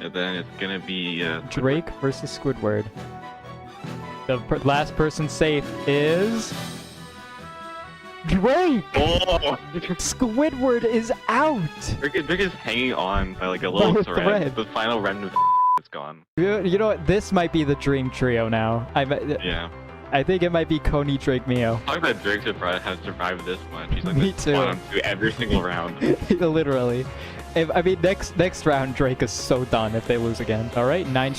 And then it's gonna be Drake versus Squidward. The last person safe is Drake. Oh, Squidward is out. Drake is hanging on by like a By little a thread. thread. The final remnant is gone. You know what? This might be the dream trio now. Yeah. I think it might be Coney, Drake, Mio. Talk about Drake has survived this much. He's like Me this too. bottom through every single round. Literally. I mean, next round, Drake is so done if they lose again. All right, 9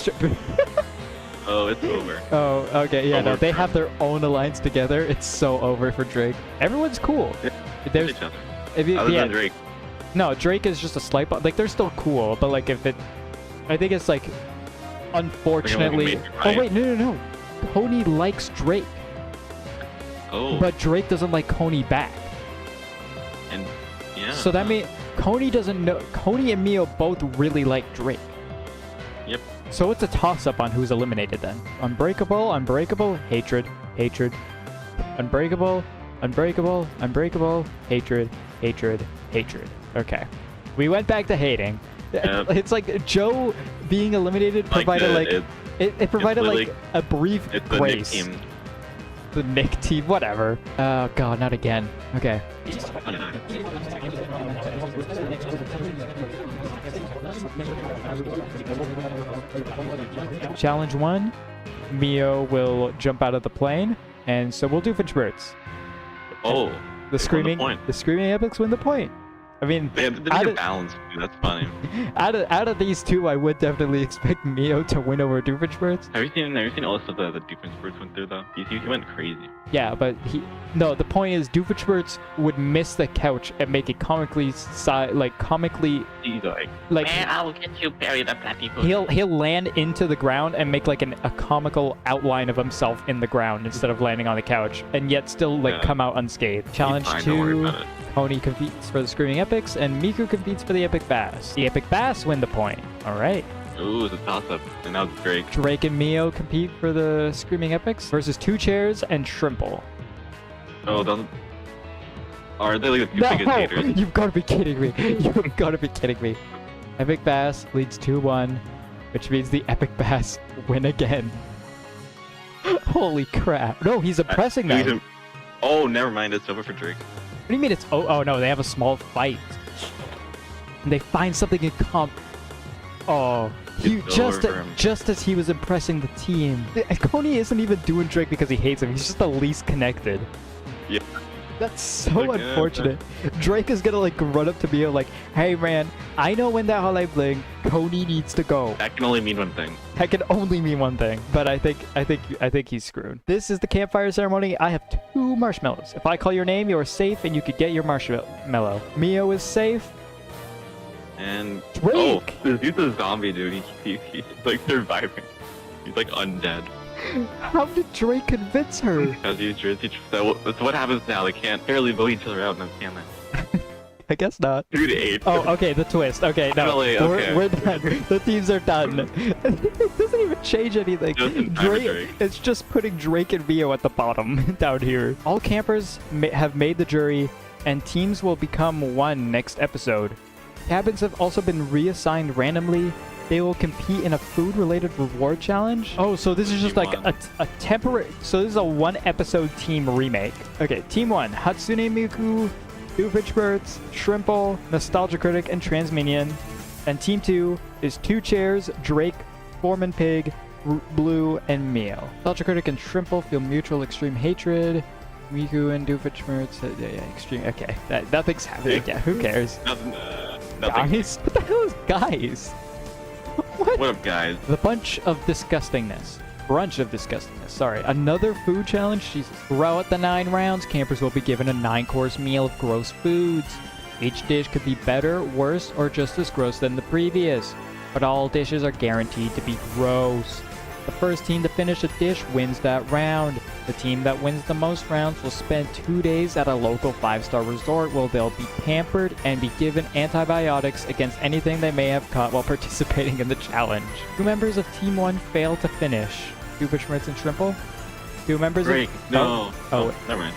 Oh, it's over. Oh, okay, yeah, no, Over they for have their own alliance together. It's so over for Drake. Everyone's cool. Yeah, There's, each other. if you, Other yeah, than Drake. no, Drake is just a slight, like they're still cool, but like if it, I think it's like, unfortunately. major Oh fight. wait, no. Coney likes Drake, Oh. but Drake doesn't like Coney back. And yeah. So that means Coney doesn't know. Coney and Mio both really like Drake. Yep. So it's a toss-up on who's eliminated then. Unbreakable, unbreakable, hatred, hatred. Unbreakable, unbreakable, unbreakable, hatred, hatred, hatred. Okay. We went back to hating. Yep. It's like Joe being eliminated provided like it provided literally- like a brief It's the Nick grace. team. The Nick team, whatever. Oh god, not again. Okay. Challenge 1, Mio will jump out of the plane, and so we'll do Finchbirds. Oh. The screaming, point. the screaming epics win the point. I mean, They out need a of, balance. Dude. That's funny. out of these two, I would definitely expect Mio to win over Doofenshmirtz. Have you seen all the stuff that the defense birds went through though? He went crazy. Yeah, but no, the point is Doofenshmirtz would miss the couch and make it comically He's like Man, I will get you buried at Platypus. he'll land into the ground and make like a comical outline of himself in the ground instead of landing on the couch, and yet still like Yeah. come out unscathed. Challenge fine, don't worry 2, about it. Coney competes for the Screaming Epics, and Miku competes for the Epic Bass. The Epic Bass win the point. All right. Ooh, it's a toss-up. And now it's Drake. Drake and Mio compete for the Screaming Epics versus Two Chairs and Shrimple. Oh, doesn't... Are they like the two No, biggest haters? you've got to be kidding me. You've got to be kidding me. Epic Bass leads 2-1, which means the Epic Bass win again. Holy crap. No, he's impressing He's them. in- Oh, never mind. It's over for Drake. What do you mean it's... Oh, no, they have a small fight. And they find something in Oh, It's over for him. just as he was impressing the team. Coney isn't even doing Drake because he hates him. He's just the least connected. Yeah. That's so Like, yeah, unfortunate. Drake is gonna like run up to Mio like, "Hey man, I know when that Hotline Bling, Coney needs to go." That can only mean one thing. That can only mean one thing, but I think he's screwed. This is the campfire ceremony. I have 2 marshmallows. If I call your name, you are safe and you could get your marshmallow. Mio is safe. And... Drake! Oh, this dude's a zombie, dude. He's like surviving. He's like undead. How did Drake convince her? Because he's Jersey. So that's what happens now. They can't barely vote each other out now, can they? I guess not. 2-8. Oh, okay, the twist. Okay, no, Really? Okay. we're done. The teams are done. It doesn't even change anything. Doesn't matter, Drake. It's just putting Drake and Mio at the bottom down here. All campers have made the jury, and teams will become one next episode. Cabins have also been reassigned randomly. They will compete in a food-related reward challenge. Oh, so this is just like a temporary... So this is a 1-episode team remake. Okay, Team 1, Hatsune Miku, Doofenshmirtz, Shrimple, Nostalgia Critic, and Transminion. And Team 2 is Two Chairs, Drake, Foreman Pig, Blue, and Mio. Nostalgia Critic and Shrimple feel mutual extreme hatred. Miku and Doofenshmirtz, yeah, extreme... Okay, nothing's happening. Yeah, who cares? Nothing. Guys? What the hell is guys? What? What up, guys? The bunch of disgustingness. Brunch of disgustingness. Sorry. Another food challenge? Jesus. Throughout the 9 rounds, campers will be given a 9-course meal of gross foods. Each dish could be better, worse, or just as gross than the previous. But all dishes are guaranteed to be gross. The first team to finish a dish wins that round. The team that wins the most rounds will spend 2 days at a local 5-star resort where they'll be pampered and be given antibiotics against anything they may have caught while participating in the challenge. 2 members of Team 1 fail to finish. Doofenshmirtz and Shrimple. 2 members Drake. of... No. Oh. Never mind.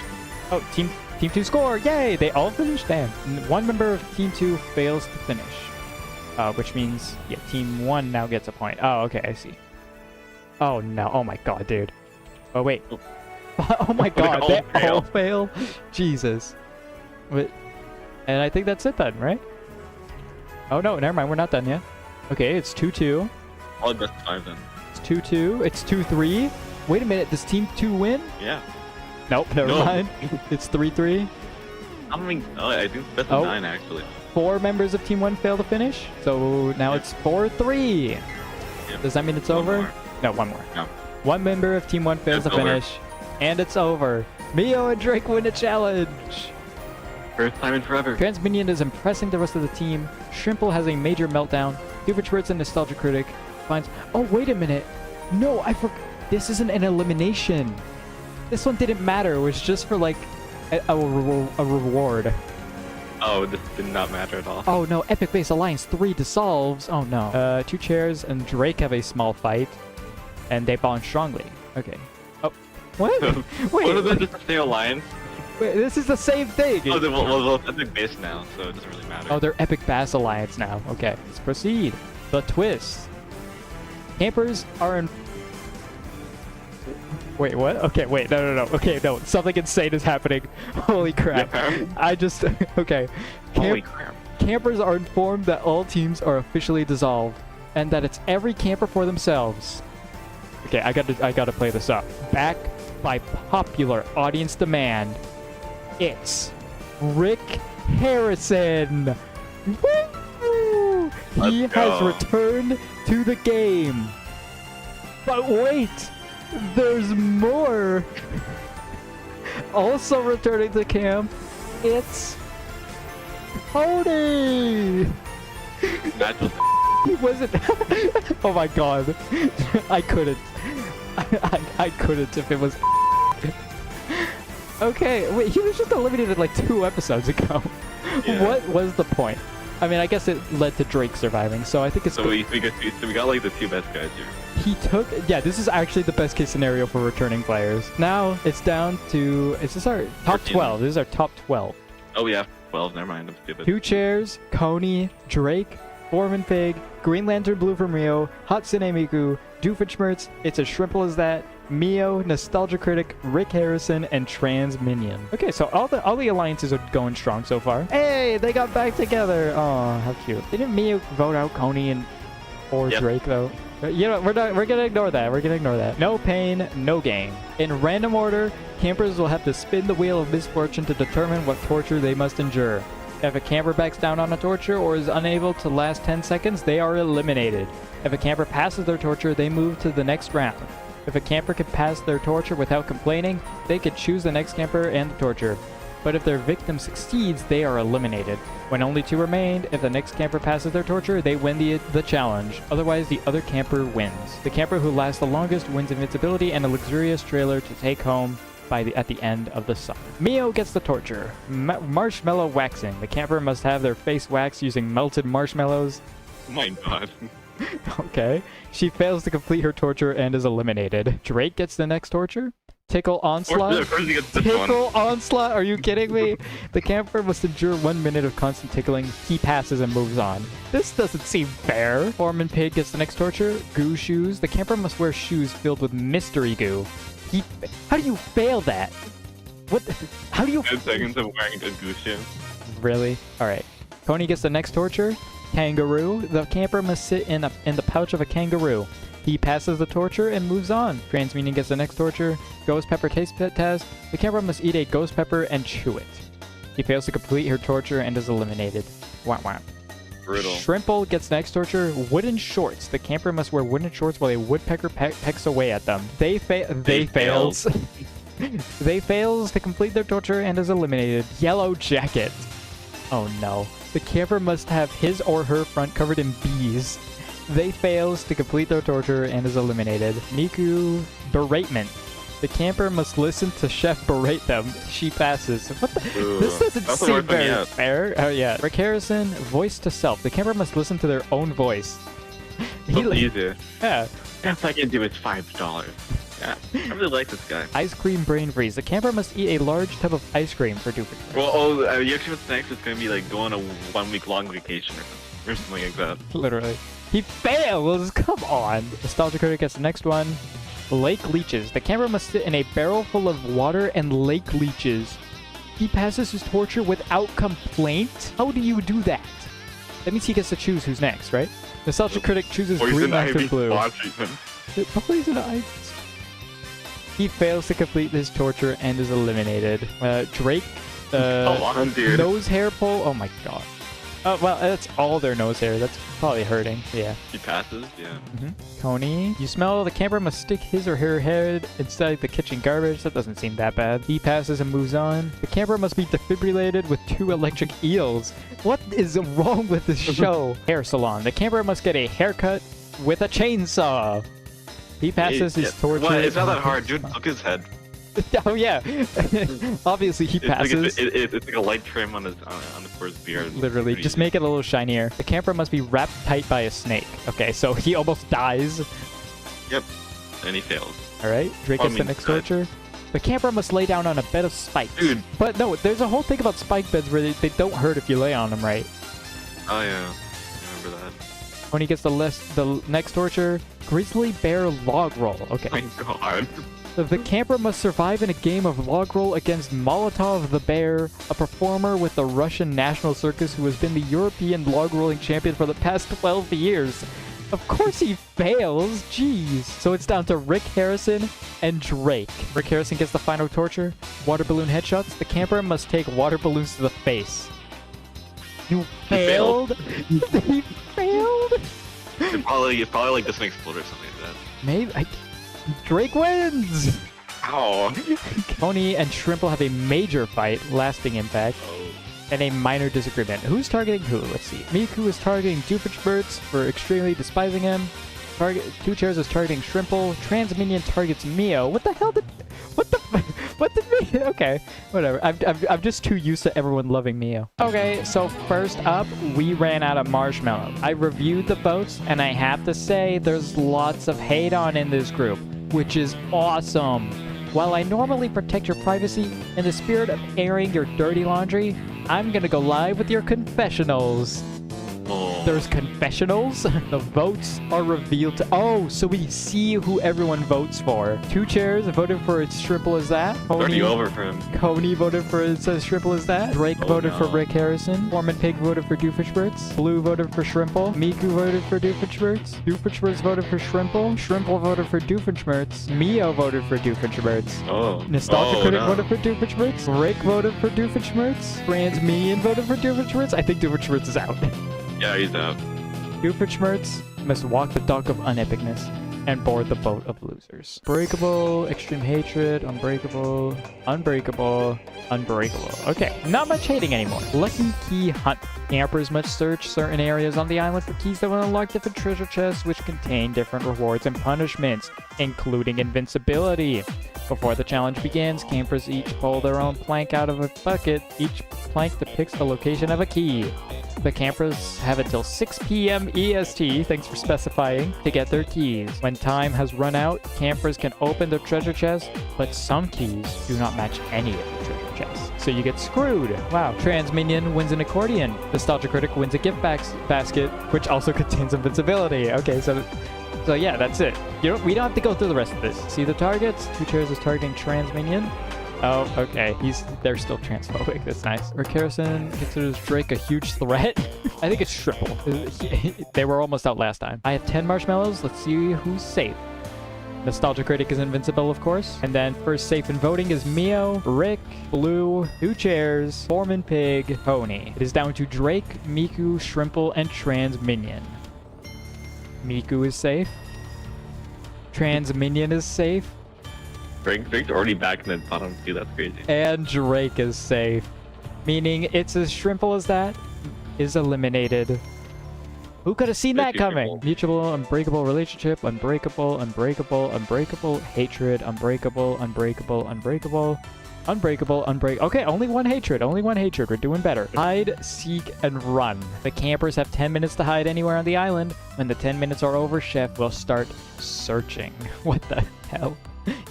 Oh, Team 2 score! Yay! They all finished. Damn. 1 member of Team 2 fails to finish. which means yeah, team 1 now gets a point. Oh, okay, I see. Oh no! Oh my god, dude. Oh wait. Oh my god, they all fail. Jesus. But, and I think that's it then, right? Oh no, never mind. We're not done yet. Okay, it's 2-2. Oh, that's 5 then. It's 2-2. It's 2-3. Wait a minute. Does team 2 win? Yeah. Nope. Never No. mind. It's 3-3. I mean, I think that's a 9 actually. 4 members of team 1 fail to finish. So now it's 4-3. Yep. Does that mean it's One over? more. No, one more. No. One member of team 1 fails It's to over. finish. And it's over. Mio and Drake win a challenge. First time in forever. Transminion is impressing the rest of the team. Shrimple has a major meltdown. Doofenshmirtz and Nostalgia Critic finds... Oh, wait a minute. No, I forgot. This isn't an elimination. This one didn't matter. It was just for, like, a reward. Oh, this did not matter at all. Oh, no. Epic Base Alliance 3 dissolves. Oh, no. 2 chairs and Drake have a small fight. And they bond strongly. Okay. Oh. What? What is Wait, that? Just stay aligned? wait, this is the same thing. Oh, well, it's Epic Base now, so it doesn't really matter. Oh, they're Epic Bass Alliance now. Okay, let's proceed. The twist. Campers are in... Wait, what? Okay, wait, no. Okay, no, something insane is happening. Holy crap. Yeah. I just... Okay. Holy crap. Campers are informed that all teams are officially dissolved, and that it's every camper for themselves. Okay, I gotta play this up. Backed by popular audience demand, it's Rick Harrison. Woo! He Let's has go. returned to the game. But wait, there's more. Also returning to camp, it's Cody. Not just He wasn't. Oh my god. I couldn't. I couldn't if it was. Okay, wait, he was just eliminated like 2 episodes ago. Yeah. What was the point? I mean, I guess it led to Drake surviving, so I think it's so we got like the 2 best guys here. he took. Yeah, this is actually the best case scenario for returning players. Now it's down to. Is this our top 13. 12? This is our top 12. Oh yeah, 12. Never mind. I'm stupid. 2 chairs, Coney, Drake, Foreman Pig, Green Lantern Blue from Rio, Hatsune Miku, Doofenshmirtz, It's as Shrimple as That, Mio, Nostalgia Critic, Rick Harrison, and Transminion. Okay, so all the alliances are going strong so far. Hey, they got back together. Oh, how cute. Didn't Mio vote out Coney or Yep. Drake though? You know, we're gonna ignore that. We're gonna ignore that. No pain, no gain. In random order, campers will have to spin the wheel of misfortune to determine what torture they must endure. If a camper backs down on a torture or is unable to last 10 seconds, they are eliminated. If a camper passes their torture, they move to the next round. If a camper can pass their torture without complaining, they could choose the next camper and the torture. But if their victim succeeds, they are eliminated. When only 2 remain, if the next camper passes their torture, they win the challenge. Otherwise, the other camper wins. The camper who lasts the longest wins invincibility and a luxurious trailer to take home at the end of the summer. Mio gets the torture. Marshmallow waxing. The camper must have their face waxed using melted marshmallows. Oh my god. Okay. She fails to complete her torture and is eliminated. Drake gets the next torture. Tickle Onslaught. Of course he gets this one. Tickle Onslaught? Are you kidding me? The camper must endure 1 minute of constant tickling. He passes and moves on. This doesn't seem fair. Foreman Pig gets the next torture. Goo shoes. The camper must wear shoes filled with mystery goo. How do you fail that? What? How do you? 10 seconds of wearing a goose shoe. Really? All right. Pony gets the next torture. Kangaroo. The camper must sit in the pouch of a kangaroo. He passes the torture and moves on. Transminion gets the next torture. Ghost pepper taste test. The camper must eat a ghost pepper and chew it. He fails to complete her torture and is eliminated. Wah wah. Brutal. Shrimple gets next torture. Wooden shorts. The camper must wear wooden shorts while a woodpecker pecks away at them. They fails. They fails to complete their torture and is eliminated. Yellow jacket. Oh no. The camper must have his or her front covered in bees. They fails to complete their torture and is eliminated. Miku beratement. The camper must listen to Chef berate them. She passes. What the? Ooh, This doesn't that's the seem worst one very yet. fair. Oh yeah. Rick Harrison, voice to self. The camper must listen to their own voice. So easy. Yeah. Best I can do is $5. Yeah, I really like this guy. Ice cream brain freeze. The camper must eat a large tub of ice cream for Doofenshmirtz. Well, you actually what's next is gonna be like going on a 1 week long vacation or something like that. Literally. He fails! Come on! Nostalgia Critic gets the next one. Lake leeches. The camper must sit in a barrel full of water and lake leeches. He passes his torture without complaint? How do you do that? That means he gets to choose who's next, right? Nostalgia Critic chooses Green Lantern Blue. Poison ice. He fails to complete his torture and is eliminated. Drake, Come on, dude. nose hair pull. Oh my god. Oh, well, that's all their nose hair. That's probably hurting. Yeah. He passes, yeah. Coney, you smell the camper must stick his or her head inside the kitchen garbage. That doesn't seem that bad. He passes and moves on. The camper must be defibrillated with 2 electric eels. What is wrong with this show? Hair salon. The camper must get a haircut with a chainsaw. He passes his torture. What? It's not that hard, dude. Look at his head. Oh yeah. Obviously he passes. It's like a light trim on his for his beard. Literally, just make it a little shinier. The camper must be wrapped tight by a snake. Okay, so he almost dies. Yep. And he fails. All right, Drake gets the next torture. The camper must lay down on a bed of spikes. Dude. But no, there's a whole thing about spike beds where they don't hurt if you lay on them right. Oh yeah, I remember that. When he gets the next torture, grizzly bear log roll. Okay. My God. The camper must survive in a game of log roll against Molotov the Bear, a performer with the Russian National Circus who has been the European log rolling champion for the past 12 years. Of course he fails, jeez. So it's down to Rick Harrison and Drake. Rick Harrison gets the final torture. Water balloon headshots. The camper must take water balloons to the face. You failed? He failed? It's probably like this may explode or something like that. Maybe. Drake wins! Ow. Coney and Shrimple have a major fight, lasting impact, and a minor disagreement. Who's targeting who? Let's see. Miku is targeting Doofenshmirtz for extremely despising him. Two Chairs is targeting Shrimple. Transminion targets Mio. What the hell did... What did me... Okay, whatever. I'm just too used to everyone loving Mio. Okay, so first up, we ran out of marshmallow. I reviewed the votes, and I have to say there's lots of hate on in this group, which is awesome. While I normally protect your privacy, in the spirit of airing your dirty laundry, I'm gonna go live with your confessionals. There's confessionals. The votes are revealed to... Oh, so we see who everyone votes for. Two Chairs voted for It's Shrimple as That. Already over for him. Coney voted for It's as Shrimple as That. Drake voted for Rick Harrison. Foreman Pig voted for Doofenshmirtz. Blue voted for Shrimple. Miku voted for Doofenshmirtz. Doofenshmirtz voted for Shrimple. Shrimple voted for Doofenshmirtz. Mio voted for Doofenshmirtz. Oh. Nostalgia Critic voted for Doofenshmirtz. Rick voted for Doofenshmirtz. Transminion voted for Doofenshmirtz. I think Doofenshmirtz is out. Yeah, he's out. Doofenshmirtz must walk the dock of unepicness and board the boat of losers. Breakable, extreme hatred, unbreakable, unbreakable, unbreakable. Okay, not much hating anymore. Lucky key hunt. Campers must search certain areas on the island for keys that will unlock different treasure chests which contain different rewards and punishments, including invincibility. Before the challenge begins, campers each pull their own plank out of a bucket. Each plank depicts the location of a key. The campers have until 6 p.m. EST, thanks for specifying, to get their keys. When time has run out, campers can open their treasure chest, but some keys do not match any of the treasure chests. So you get screwed. Wow. Transminion wins an accordion. Nostalgia Critic wins a gift basket, which also contains invincibility. Okay, so yeah, that's it. We don't have to go through the rest of this. See the targets? Two Chairs is targeting Transminion. Oh, okay. They're still transphobic. That's nice. Rick Harrison considers Drake a huge threat. I think it's Shrimple. They were almost out last time. I have 10 marshmallows. Let's see who's safe. Nostalgia Critic is invincible, of course. And then first safe in voting is Mio, Rick, Blue, Two Chairs, Foreman Pig, Coney. It is down to Drake, Miku, Shrimple, and Transminion. Miku is safe. Transminion is safe. Drake's already back in the bottom two. That's crazy. And Drake is safe. Meaning it's as Shrimple as That is eliminated. Who could have seen that coming? Mutual, unbreakable relationship, unbreakable, unbreakable, unbreakable, hatred, unbreakable, unbreakable, unbreakable, unbreakable, Okay, only one hatred. Only one hatred. We're doing better. Hide, seek, and run. The campers have 10 minutes to hide anywhere on the island. When the 10 minutes are over, Chef will start searching. What the hell?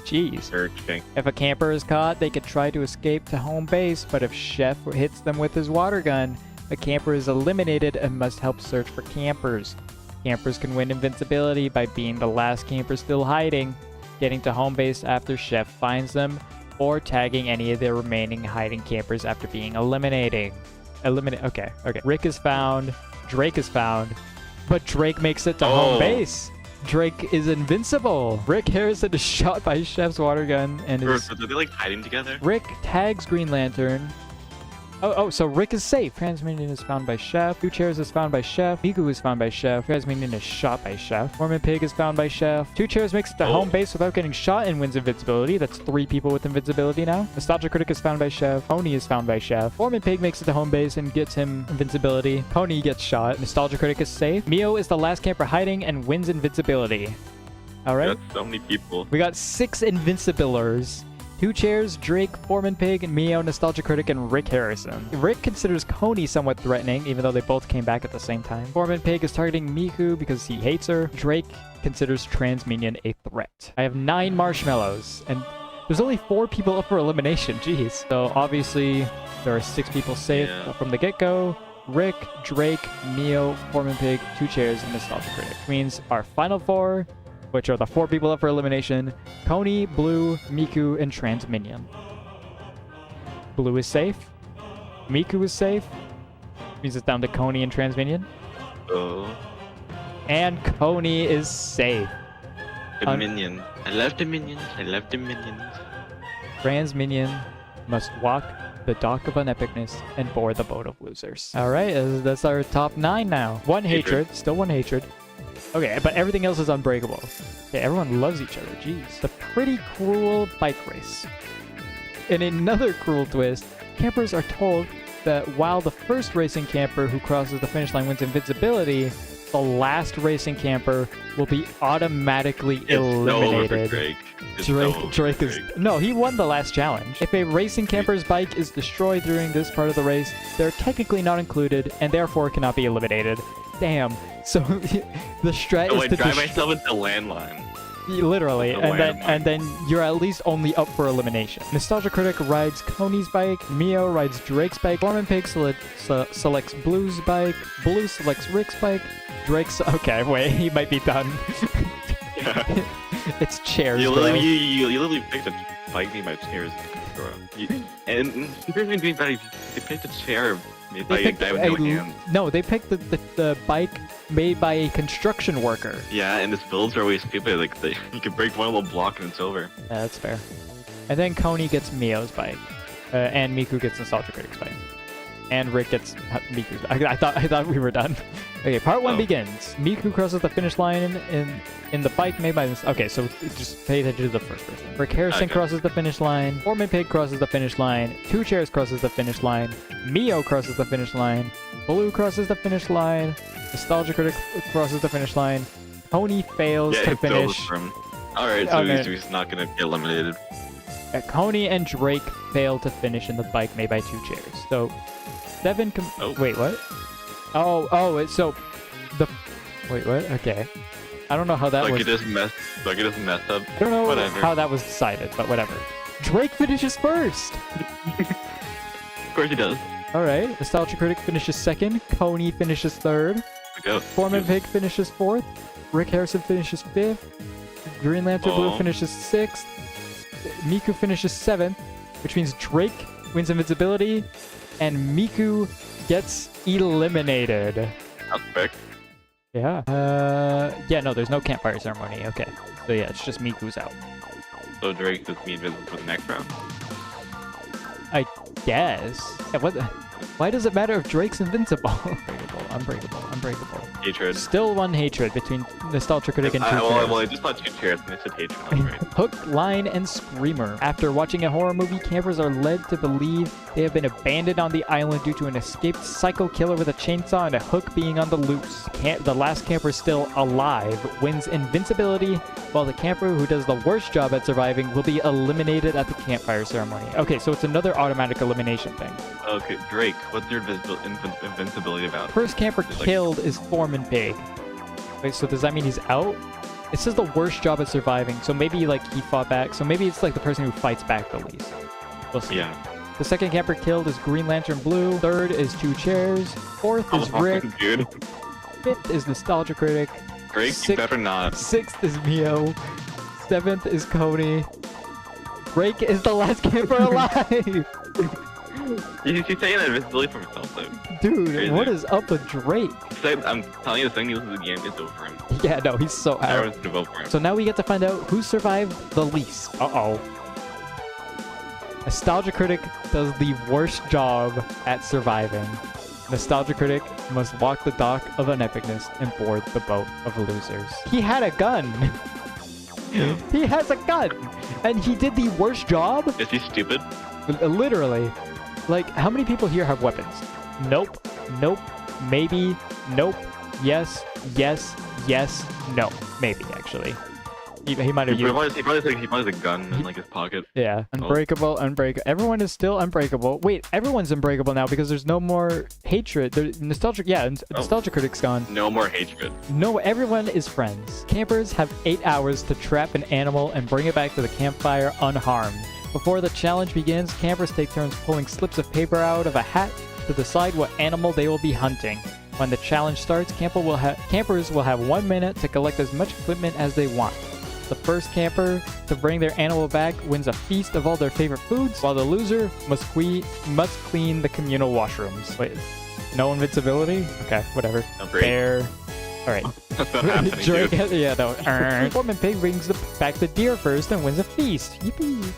Jeez. Searching. If a camper is caught, they could try to escape to home base, but if Chef hits them with his water gun, the camper is eliminated and must help search for campers. Campers can win invincibility by being the last camper still hiding, getting to home base after Chef finds them, or tagging any of the remaining hiding campers after being eliminated. Okay. Rick is found, Drake is found, but Drake makes it to home base. Drake is invincible. Rick Harrison is shot by Chef's water gun and is... Are they like hiding together? Rick tags Green Lantern. So Rick is safe. Transminion is found by Chef. 2 Chairs is found by Chef. Miku is found by Chef. Transminion is shot by Chef. Foreman Pig is found by Chef. 2 Chairs makes it to home base without getting shot and wins invincibility. That's 3 people with invincibility now. Nostalgia Critic is found by Chef. Pony is found by Chef. Foreman Pig makes it to home base and gets him invincibility. Pony gets shot. Nostalgia Critic is safe. Mio is the last camper hiding and wins invincibility. All right. That's so many people. We got 6 invincibilers. 2 Chairs, Drake, Foreman Pig, Mio, Nostalgia Critic, and Rick Harrison. Rick considers Coney somewhat threatening, even though they both came back at the same time. Foreman Pig is targeting Miku because he hates her. Drake considers Transminion a threat. I have 9 marshmallows, and there's only 4 people up for elimination. Jeez. So obviously, there are 6 people safe from the get-go. Rick, Drake, Mio, Foreman Pig, 2 Chairs, and Nostalgia Critic. Which means our final 4, which are the 4 people up for elimination: Coney, Blue, Miku, and Transminion. Blue is safe. Miku is safe. Means it's down to Coney and Transminion. Oh. And Coney is safe. The minion. I love the minions. I love the minions. Transminion must walk the dock of unepicness and board the boat of losers. Alright, that's our top 9 now. 1 hatred. Still 1 hatred. Okay, but everything else is unbreakable. Okay, everyone loves each other. Jeez. The pretty cruel bike race. In another cruel twist, campers are told that while the first racing camper who crosses the finish line wins invincibility, the last racing camper will be automatically eliminated. Drake is... No, he won the last challenge. If a racing camper's bike is destroyed during this part of the race, they're technically not included and therefore cannot be eliminated. Damn. So the strat is to drive myself into the landline. Literally, and then you're at least only up for elimination. Nostalgia Critic rides Coney's bike. Mio rides Drake's bike. Foreman Pig selects Blue's bike. Blue selects Rick's bike. Okay, wait, he might be done. It's chairs. You literally picked a bike made by chairs, bro. And they picked a chair made by a guy with no hands. No, they picked the bike made by a construction worker. Yeah, and its builds are always stupid. Like you can break one little block and it's over. Yeah, that's fair. And then Coney gets Mio's bike, and Miku gets Nostalgia Critic's bike, and Rick gets Miku's bike. I thought we were done. Okay, part 1 begins. Miku crosses the finish line in the bike made by this. Okay, so just pay attention to the first person. Rick Harrison crosses the finish line. Foreman Pig crosses the finish line. 2 Chairs crosses the finish line. Mio crosses the finish line. Blue crosses the finish line. Nostalgia Critic crosses the finish line. Pony fails to finish. Alright, so he's not gonna get eliminated. Coney and Drake fail to finish in the bike made by 2 Chairs. So 7 Wait, what? So wait, what? Okay. I don't know how that was. It just messed up. I don't know how that was decided, but whatever. Drake finishes first. Of course he does. All right. Nostalgia Critic finishes 2nd. Coney finishes 3rd. Foreman Pig finishes 4th. Rick Harrison finishes 5th. Green Lantern Blue finishes 6th. Miku finishes 7th, which means Drake wins invincibility, and Miku gets eliminated. That's quick. Yeah. No, there's no campfire ceremony. Okay. So yeah, it's just Miku's out. So Drake does me invisible for the next round. I guess. Yeah, why does it matter if Drake's invincible? Unbreakable. Hatred. Still 1 hatred between Nostalgia Critic and 2 Chairs. Well, I just thought 2 Chairs and I said hatred. Hook, Line, and Screamer. After watching a horror movie, campers are led to believe they have been abandoned on the island due to an escaped psycho killer with a chainsaw and a hook being on the loose. The last camper still alive wins invincibility, while the camper who does the worst job at surviving will be eliminated at the campfire ceremony. Okay, so it's another automatic elimination thing. Okay, Drake, what's your invincibility about? First camper killed is Foreman Pig. Wait, so does that mean he's out? It says the worst job at surviving, so maybe like he fought back. So maybe it's like the person who fights back the least. We'll see. Yeah. The second camper killed is Green Lantern Blue. Third is Two Chairs. Fourth is Rick. Dude. Fifth is Nostalgia Critic. Drake, you Sixth- better not. Sixth is Mio. Seventh is Coney. Drake is the last camper alive. He's saying that invisibility for himself, though. Dude, Crazy. what is up with Drake? I'm telling you, the second he loses the game, it's over for him. Yeah, no, he's so out. Everyone's gonna vote for him. So now we get to find out who survived the least. Uh-oh. Nostalgia Critic does the worst job at surviving. Nostalgia Critic must walk the dock of unepicness and board the boat of losers. He had a gun. He has a gun. And he did the worst job? Is he stupid? Literally. Like, how many people here have weapons? Nope. Nope. Maybe. Nope. Yes. Yes. Yes. No. Maybe, actually. He might have He used... probably has a gun in like his pocket. Yeah. Unbreakable, unbreakable. Everyone is still unbreakable. Wait, everyone's unbreakable now because there's no more hatred. Nostalgia, yeah, Nostalgia Critic's gone. No more hatred. No, everyone is friends. Campers have 8 hours to trap an animal and bring it back to the campfire unharmed. Before the challenge begins, campers take turns pulling slips of paper out of a hat to decide what animal they will be hunting. When the challenge starts, campers will have 1 minute to collect as much equipment as they want. The first camper to bring their animal back wins a feast of all their favorite foods, while the loser must clean the communal washrooms. Wait, no invincibility? Okay, whatever. Oh, great. Bear. Alright. That's not happening, Drake, dude. yeah, no. Foreman Pig brings back the deer first and wins a feast. Yippee.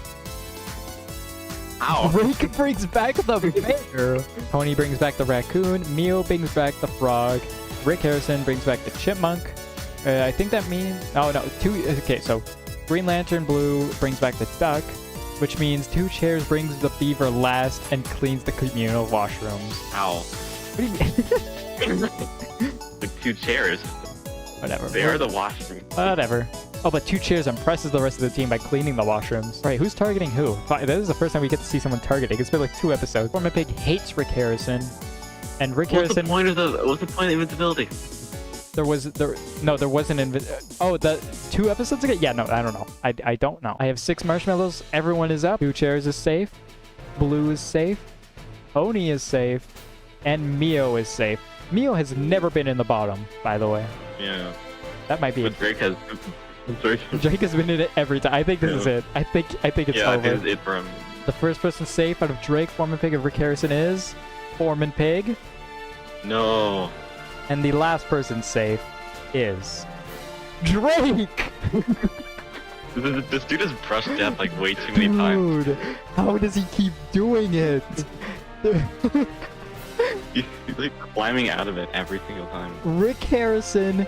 Ow. Drake brings back the bear. Tony brings back the raccoon. Mio brings back the frog. Rick Harrison brings back the chipmunk. I think that means... Oh, no. Okay, so Green Lantern Blue brings back the duck, which means Two Chairs brings the beaver last and cleans the communal washrooms. Ow. What do you mean? Like 2 chairs. Whatever. They are the washroom. Whatever. Oh, but Two Chairs impresses the rest of the team by cleaning the washrooms. Right, who's targeting who? This is the first time we get to see someone targeting. It's been like 2 episodes. Foreman Pig hates Rick Harrison. And Rick What's the Harrison... point of invincibility? There wasn't the 2 episodes ago? Yeah, no, I don't know. I don't know. I have 6 marshmallows. Everyone is up. Two Chairs is safe. Blue is safe. Oni is safe. And Mio is safe. Mio has never been in the bottom, by the way. Yeah. That might be But it. Drake has... Drake... Drake has been in it every time. I think this is it. I think it's Yeah, I over. think it's it for him. The first person safe out of Drake, Foreman Pig, and Rick Harrison is Foreman Pig. No. And the last person safe is Drake! This dude has brushed death like way too many times. Dude, how does he keep doing it? He's like climbing out of it every single time. Rick Harrison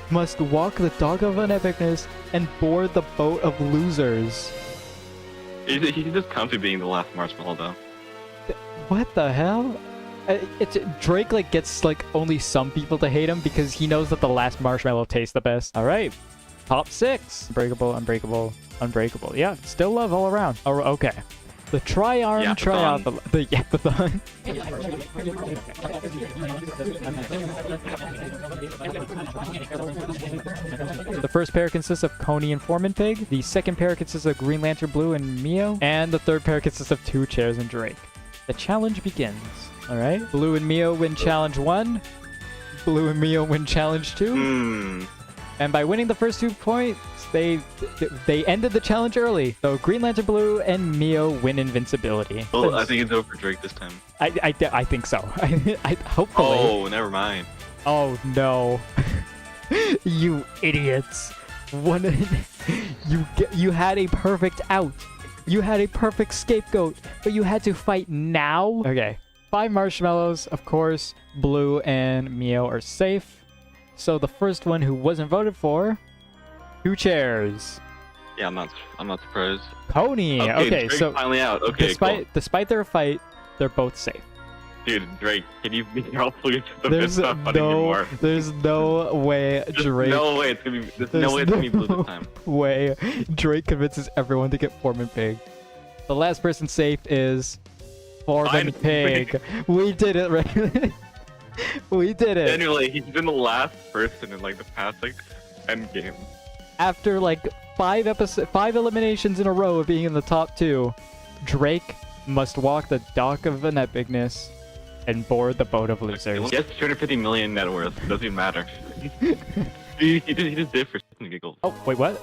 must walk the dog of unepicness and board the boat of losers. He just comes to being the last marshmallow though. What the hell? Drake like gets like only some people to hate him because he knows that the last marshmallow tastes the best. All right, top 6: unbreakable, unbreakable, unbreakable. Yeah, still love all around. Oh, okay. The tri-arm Yapathon. triathlon. The Yapathon. The first pair consists of Coney and Foreman Pig. The second pair consists of Green Lantern Blue and Mio. And the third pair consists of Two Chairs and Drake. The challenge begins. Alright. Blue and Mio win challenge 1. Blue and Mio win challenge 2. Hmm. And by winning the first 2 points, they ended the challenge early. So Green Lantern Blue and Mio win invincibility. Well, I think it's over for Drake this time. I think so. I hopefully. Oh, never mind. Oh no. You idiots. You had a perfect out. You had a perfect scapegoat, but you had to fight now? Okay. 5 marshmallows, of course. Blue and Mio are safe. So the first one who wasn't voted for, Two Chairs. Yeah, I'm not surprised. Coney. Okay, Drake's so finally out. Okay, cool. despite their fight, they're both safe. Dude, Drake, can you be helpful with the There's fist funny anymore? there's no way Drake. No way it's gonna be. There's no way it's gonna be blue this time. Way Drake convinces everyone to get Foreman Pig. The last person safe is Foreman Finally. Pig. We did it, right? We did it. Anyway, he's been the last person in like the past like 10 games. After like 5 eliminations in a row of being in the top 2, Drake must walk the dock of an epicness and board the boat of losers. He has 250 million net worth. Doesn't even matter. he just did it for giggles. Oh, wait, what?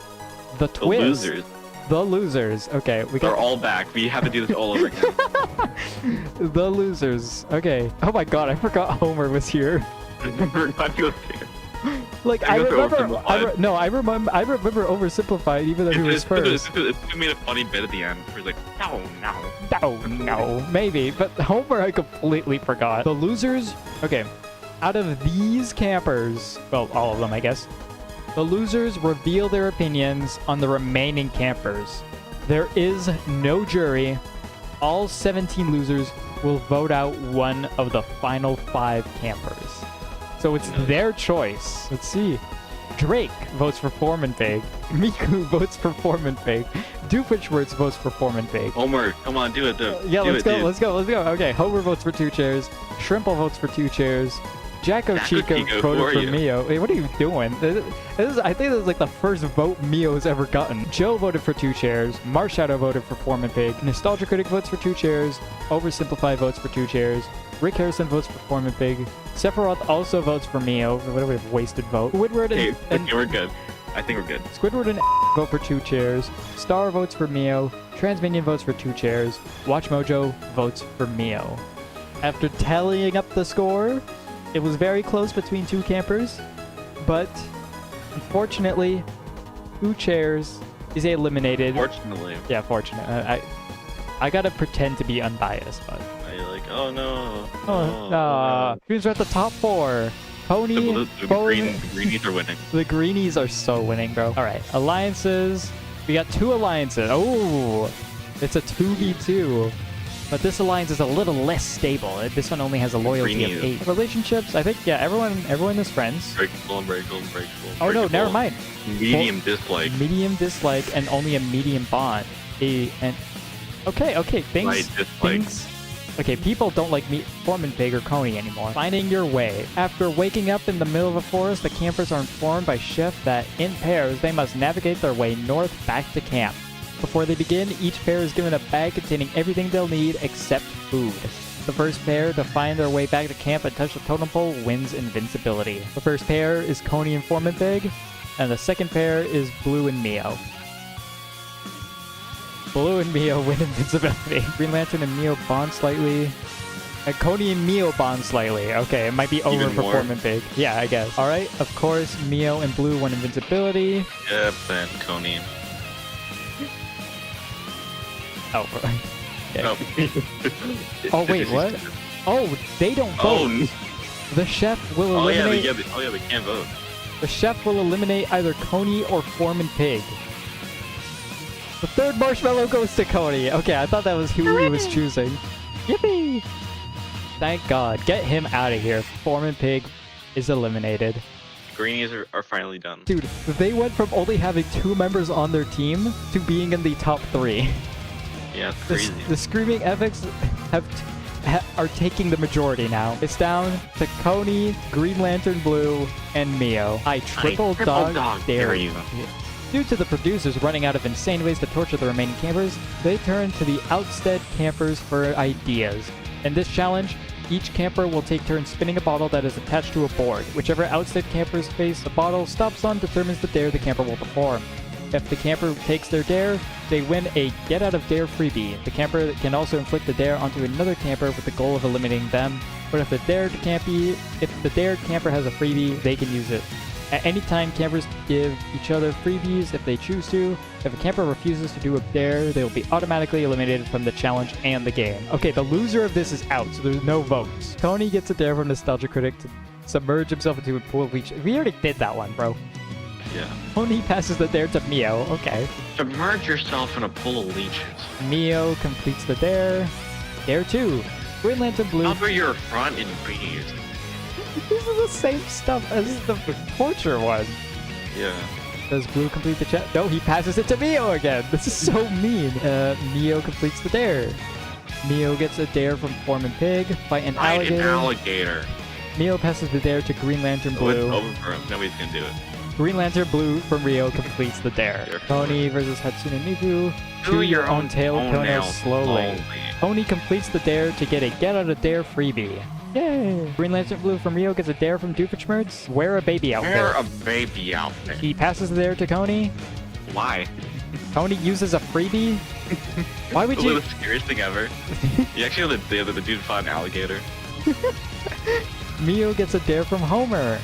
The The Twiz. losers. The losers. Okay, we They're got all back. We have to do this all over again. the losers. Okay. Oh my god, I forgot Homer was here. We're glad he was here. Like I I guess remember, oversimplified. I remember oversimplified even though he was first. It made a funny bit at the end. Where he's like, no. No, maybe, but Homer I completely forgot. The losers. Okay, out of these campers, well, all of them, I guess. The losers reveal their opinions on the remaining campers. There is no jury. All 17 losers will vote out one of the final 5 campers. So it's their choice. Let's see. Drake votes for Foreman Pig. Miku votes for Foreman Pig. Doofenshmirtz votes for Foreman Pig. Homer, come on, do it. Yeah, do let's it, go, dude. let's go, let's go. Okay, Homer votes for 2 chairs. Shrimple votes for 2 chairs. Jacko Chico Chico, voted who are for you? Mio. Wait, what are you doing? I think this is like the first vote Mio's ever gotten. Joe voted for 2 chairs. Marshadow voted for Foreman Pig. Nostalgia Critic votes for 2 chairs. Oversimplify votes for 2 chairs. Rick Harrison votes for Foreman Pig. Sephiroth also votes for Mio. What a wasted vote. Squidward Okay, and we're good. I think we're good. Squidward and vote for 2 chairs. Star votes for Mio. Transminion votes for 2 chairs. Watch Mojo votes for Mio. After tallying up the score, it was very close between 2 campers, but unfortunately, 2 chairs is eliminated. Fortunately, Yeah, fortunate. I gotta pretend to be unbiased, but I like, oh no. Who's at the top 4? Pony, The greenies are winning. The greenies are so winning, bro. All right, alliances. We got 2 alliances. Oh, it's a 2v2. But this alliance is a little less stable. This one only has a loyalty of Greenies. 8. Relationships, I think, yeah, everyone is friends. Breakable. Oh no, never mind. Medium dislike. Medium dislike and only a medium bond. Okay, Light dislike. Okay, people don't like Foreman Pig or Coney anymore. Finding your way. After waking up in the middle of a forest, the campers are informed by Chef that in pairs they must navigate their way north back to camp. Before they begin, each pair is given a bag containing everything they'll need except food. The first pair to find their way back to camp and touch the totem pole wins invincibility. The first pair is Coney and Foreman Pig, and the second pair is Blue and Mio. Blue and Mio win invincibility. Green Lantern and Mio bond slightly. Coney and Mio bond slightly. Okay, it might be over Even for more? Foreman Pig. Yeah, I guess. Alright, of course, Mio and Blue win invincibility. Yep, and Coney. Oh, okay. No. Oh, wait, what? Oh, they don't Oh, vote. The chef will oh yeah, eliminate. they can't vote. The chef will eliminate either Coney or Foreman Pig. The third marshmallow goes to Coney. Okay, I thought that was who he was choosing. Yippee! Thank God. Get him out of here. Foreman Pig is eliminated. Greenies are finally done. Dude, they went from only having 2 members on their team to being in the top 3. Yeah, it's The, crazy. the Screaming Epics are taking the majority now. It's down to Coney, Green Lantern Blue, and Mio. I triple dog dare you. Due to the producers running out of insane ways to torture the remaining campers, they turn to the Outstead campers for ideas. In this challenge, each camper will take turns spinning a bottle that is attached to a board. Whichever Outstead campers face the bottle stops on determines the dare the camper will perform. If the camper takes their dare, they win a Get Out of Dare freebie. The camper can also inflict the dare onto another camper with the goal of eliminating them. But if the dared camper has a freebie, they can use it. At any time, campers give each other freebies if they choose to. If a camper refuses to do a dare, they will be automatically eliminated from the challenge and the game. Okay, the loser of this is out, so there's no votes. Tony gets a dare from Nostalgia Critic to submerge himself into a pool of leech. We already did that one, bro. Yeah. Tony passes the dare to Mio. Okay. Submerge yourself in a pool of leeches. Mio completes the dare. Dare 2. Green Lantern Blue. Cover your front and greenies. This is the same stuff as the torture one. Yeah. Does Blue complete the check? No, he passes it to Mio again. This is so mean. Mio completes the dare. Mio gets a dare from Foreman Pig. Fight an Fight an alligator. alligator. Mio passes the dare to Green Lantern Oh, it's Blue. over for him. Nobody's gonna do it. Green Lantern Blue from Rio completes the dare. Pony versus Hatsune Miku. Chew your own tail toenails slowly. Pony completes the dare to get a get out of dare freebie. Yay! Green Lantern Blue from Rio gets a dare from Doofenshmirtz. Wear a baby outfit. Wear a baby outfit. He passes the dare to Coney. Why? Coney uses a freebie. Why would you? The scariest thing ever. You actually know the dude fought an alligator. Mio gets a dare from Homer.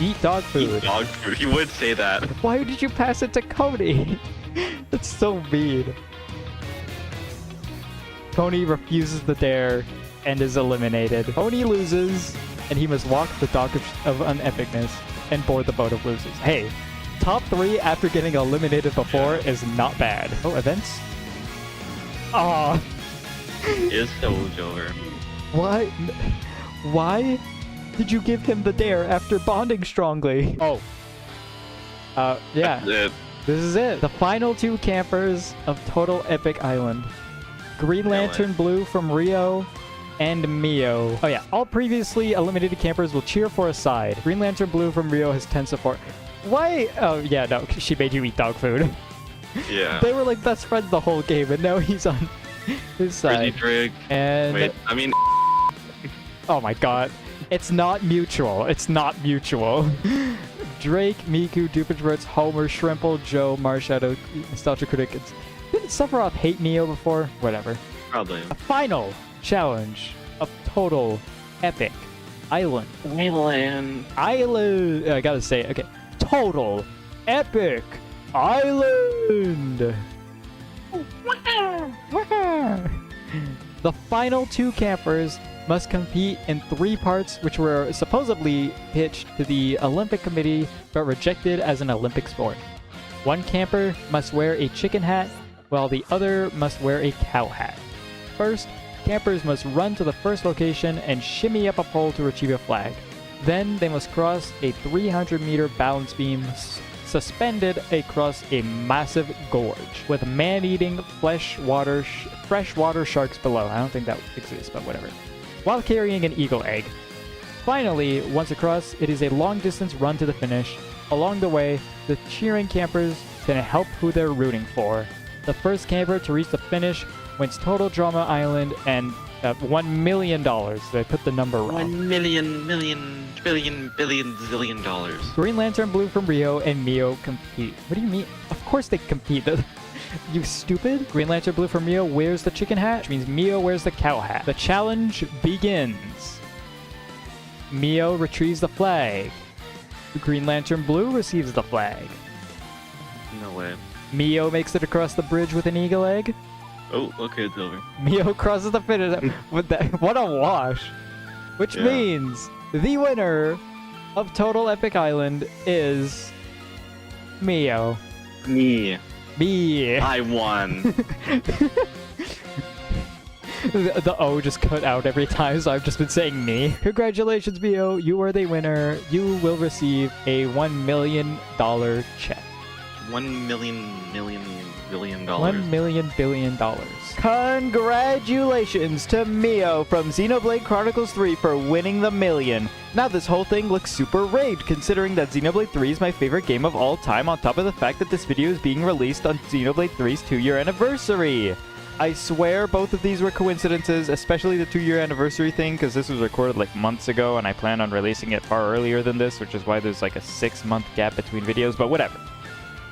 Eat dog food. Eat dog food. He would say that. Why did you pass it to Cody? That's so mean. Coney refuses the dare and is eliminated. Coney loses, and he must walk the dock of unepicness and board the boat of losers. Hey, top 3 after getting eliminated before is not bad. Oh, events? Aw. Is over. What? Why did you give him the dare after bonding strongly? Oh. Yeah. That's it. This is it. The final 2 campers of Total Epic Island. Green Lantern Blue from Rio and Mio. Oh yeah, all previously eliminated campers will cheer for a side. Green Lantern Blue from Rio has 10 support. Why? Oh yeah, no, she made you eat dog food. Yeah. They were like best friends the whole game, and now he's on his side. Drake. And Wait, I mean... oh my god. It's not mutual. It's not mutual. Drake, Miku, Doofenshmirtz, Homer, Shrimple, Joe, Marshadow, Nostalgia Critic. Didn't Sephiroth hate Neo before? Whatever. Probably. A final challenge of Total Epic Island. Island. I gotta say, okay. Total Epic Island! The final 2 campers must compete in 3 parts which were supposedly pitched to the Olympic Committee but rejected as an Olympic sport. 1 camper must wear a chicken hat while the other must wear a cow hat. First, campers must run to the first location and shimmy up a pole to retrieve a flag. Then they must cross a 300-meter balance beam suspended across a massive gorge with man-eating freshwater sharks below. I don't think that exists, but whatever. While carrying an eagle egg. Finally, once across, it is a long-distance run to the finish. Along the way, the cheering campers can help who they're rooting for. The first camper to reach the finish wins Total Drama Island and $1 million. They put the number wrong. 1 million, billion, zillion dollars. Green Lantern Blue from Rio and Mio compete. What do you mean? Of course they compete. You stupid? Green Lantern Blue from Mio wears the chicken hat, which means Mio wears the cow hat. The challenge begins. Mio retrieves the flag. Green Lantern Blue receives the flag. No way. Mio makes it across the bridge with an eagle egg. Oh, okay, it's over. Mio crosses the finish with that. What a wash. Which means the winner of Total Epic Island is Mio. Me. Me. I won. The O just cut out every time, so I've just been saying me. Congratulations, Mio. You are the winner. You will receive a $1 million check. $1 million billion. $1 million billion. Congratulations to Mio from Xenoblade Chronicles 3 for winning the million. Now this whole thing looks super rigged, considering that Xenoblade 3 is my favorite game of all time, on top of the fact that this video is being released on Xenoblade 3's 2-year anniversary. I swear both of these were coincidences, especially the 2-year anniversary thing, because this was recorded like months ago, and I plan on releasing it far earlier than this, which is why there's like a 6-month gap between videos, but whatever.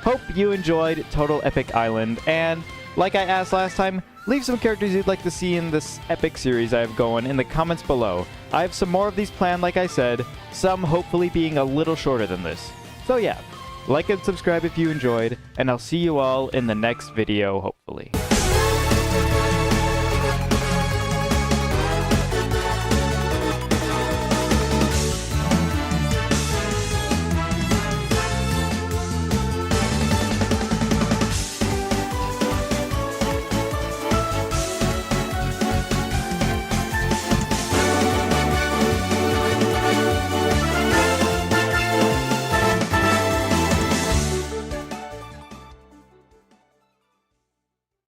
Hope you enjoyed Total Epic Island, and like I asked last time, leave some characters you'd like to see in this epic series I have going in the comments below. I have some more of these planned, like I said, some hopefully being a little shorter than this. So yeah, like and subscribe if you enjoyed, and I'll see you all in the next video, hopefully.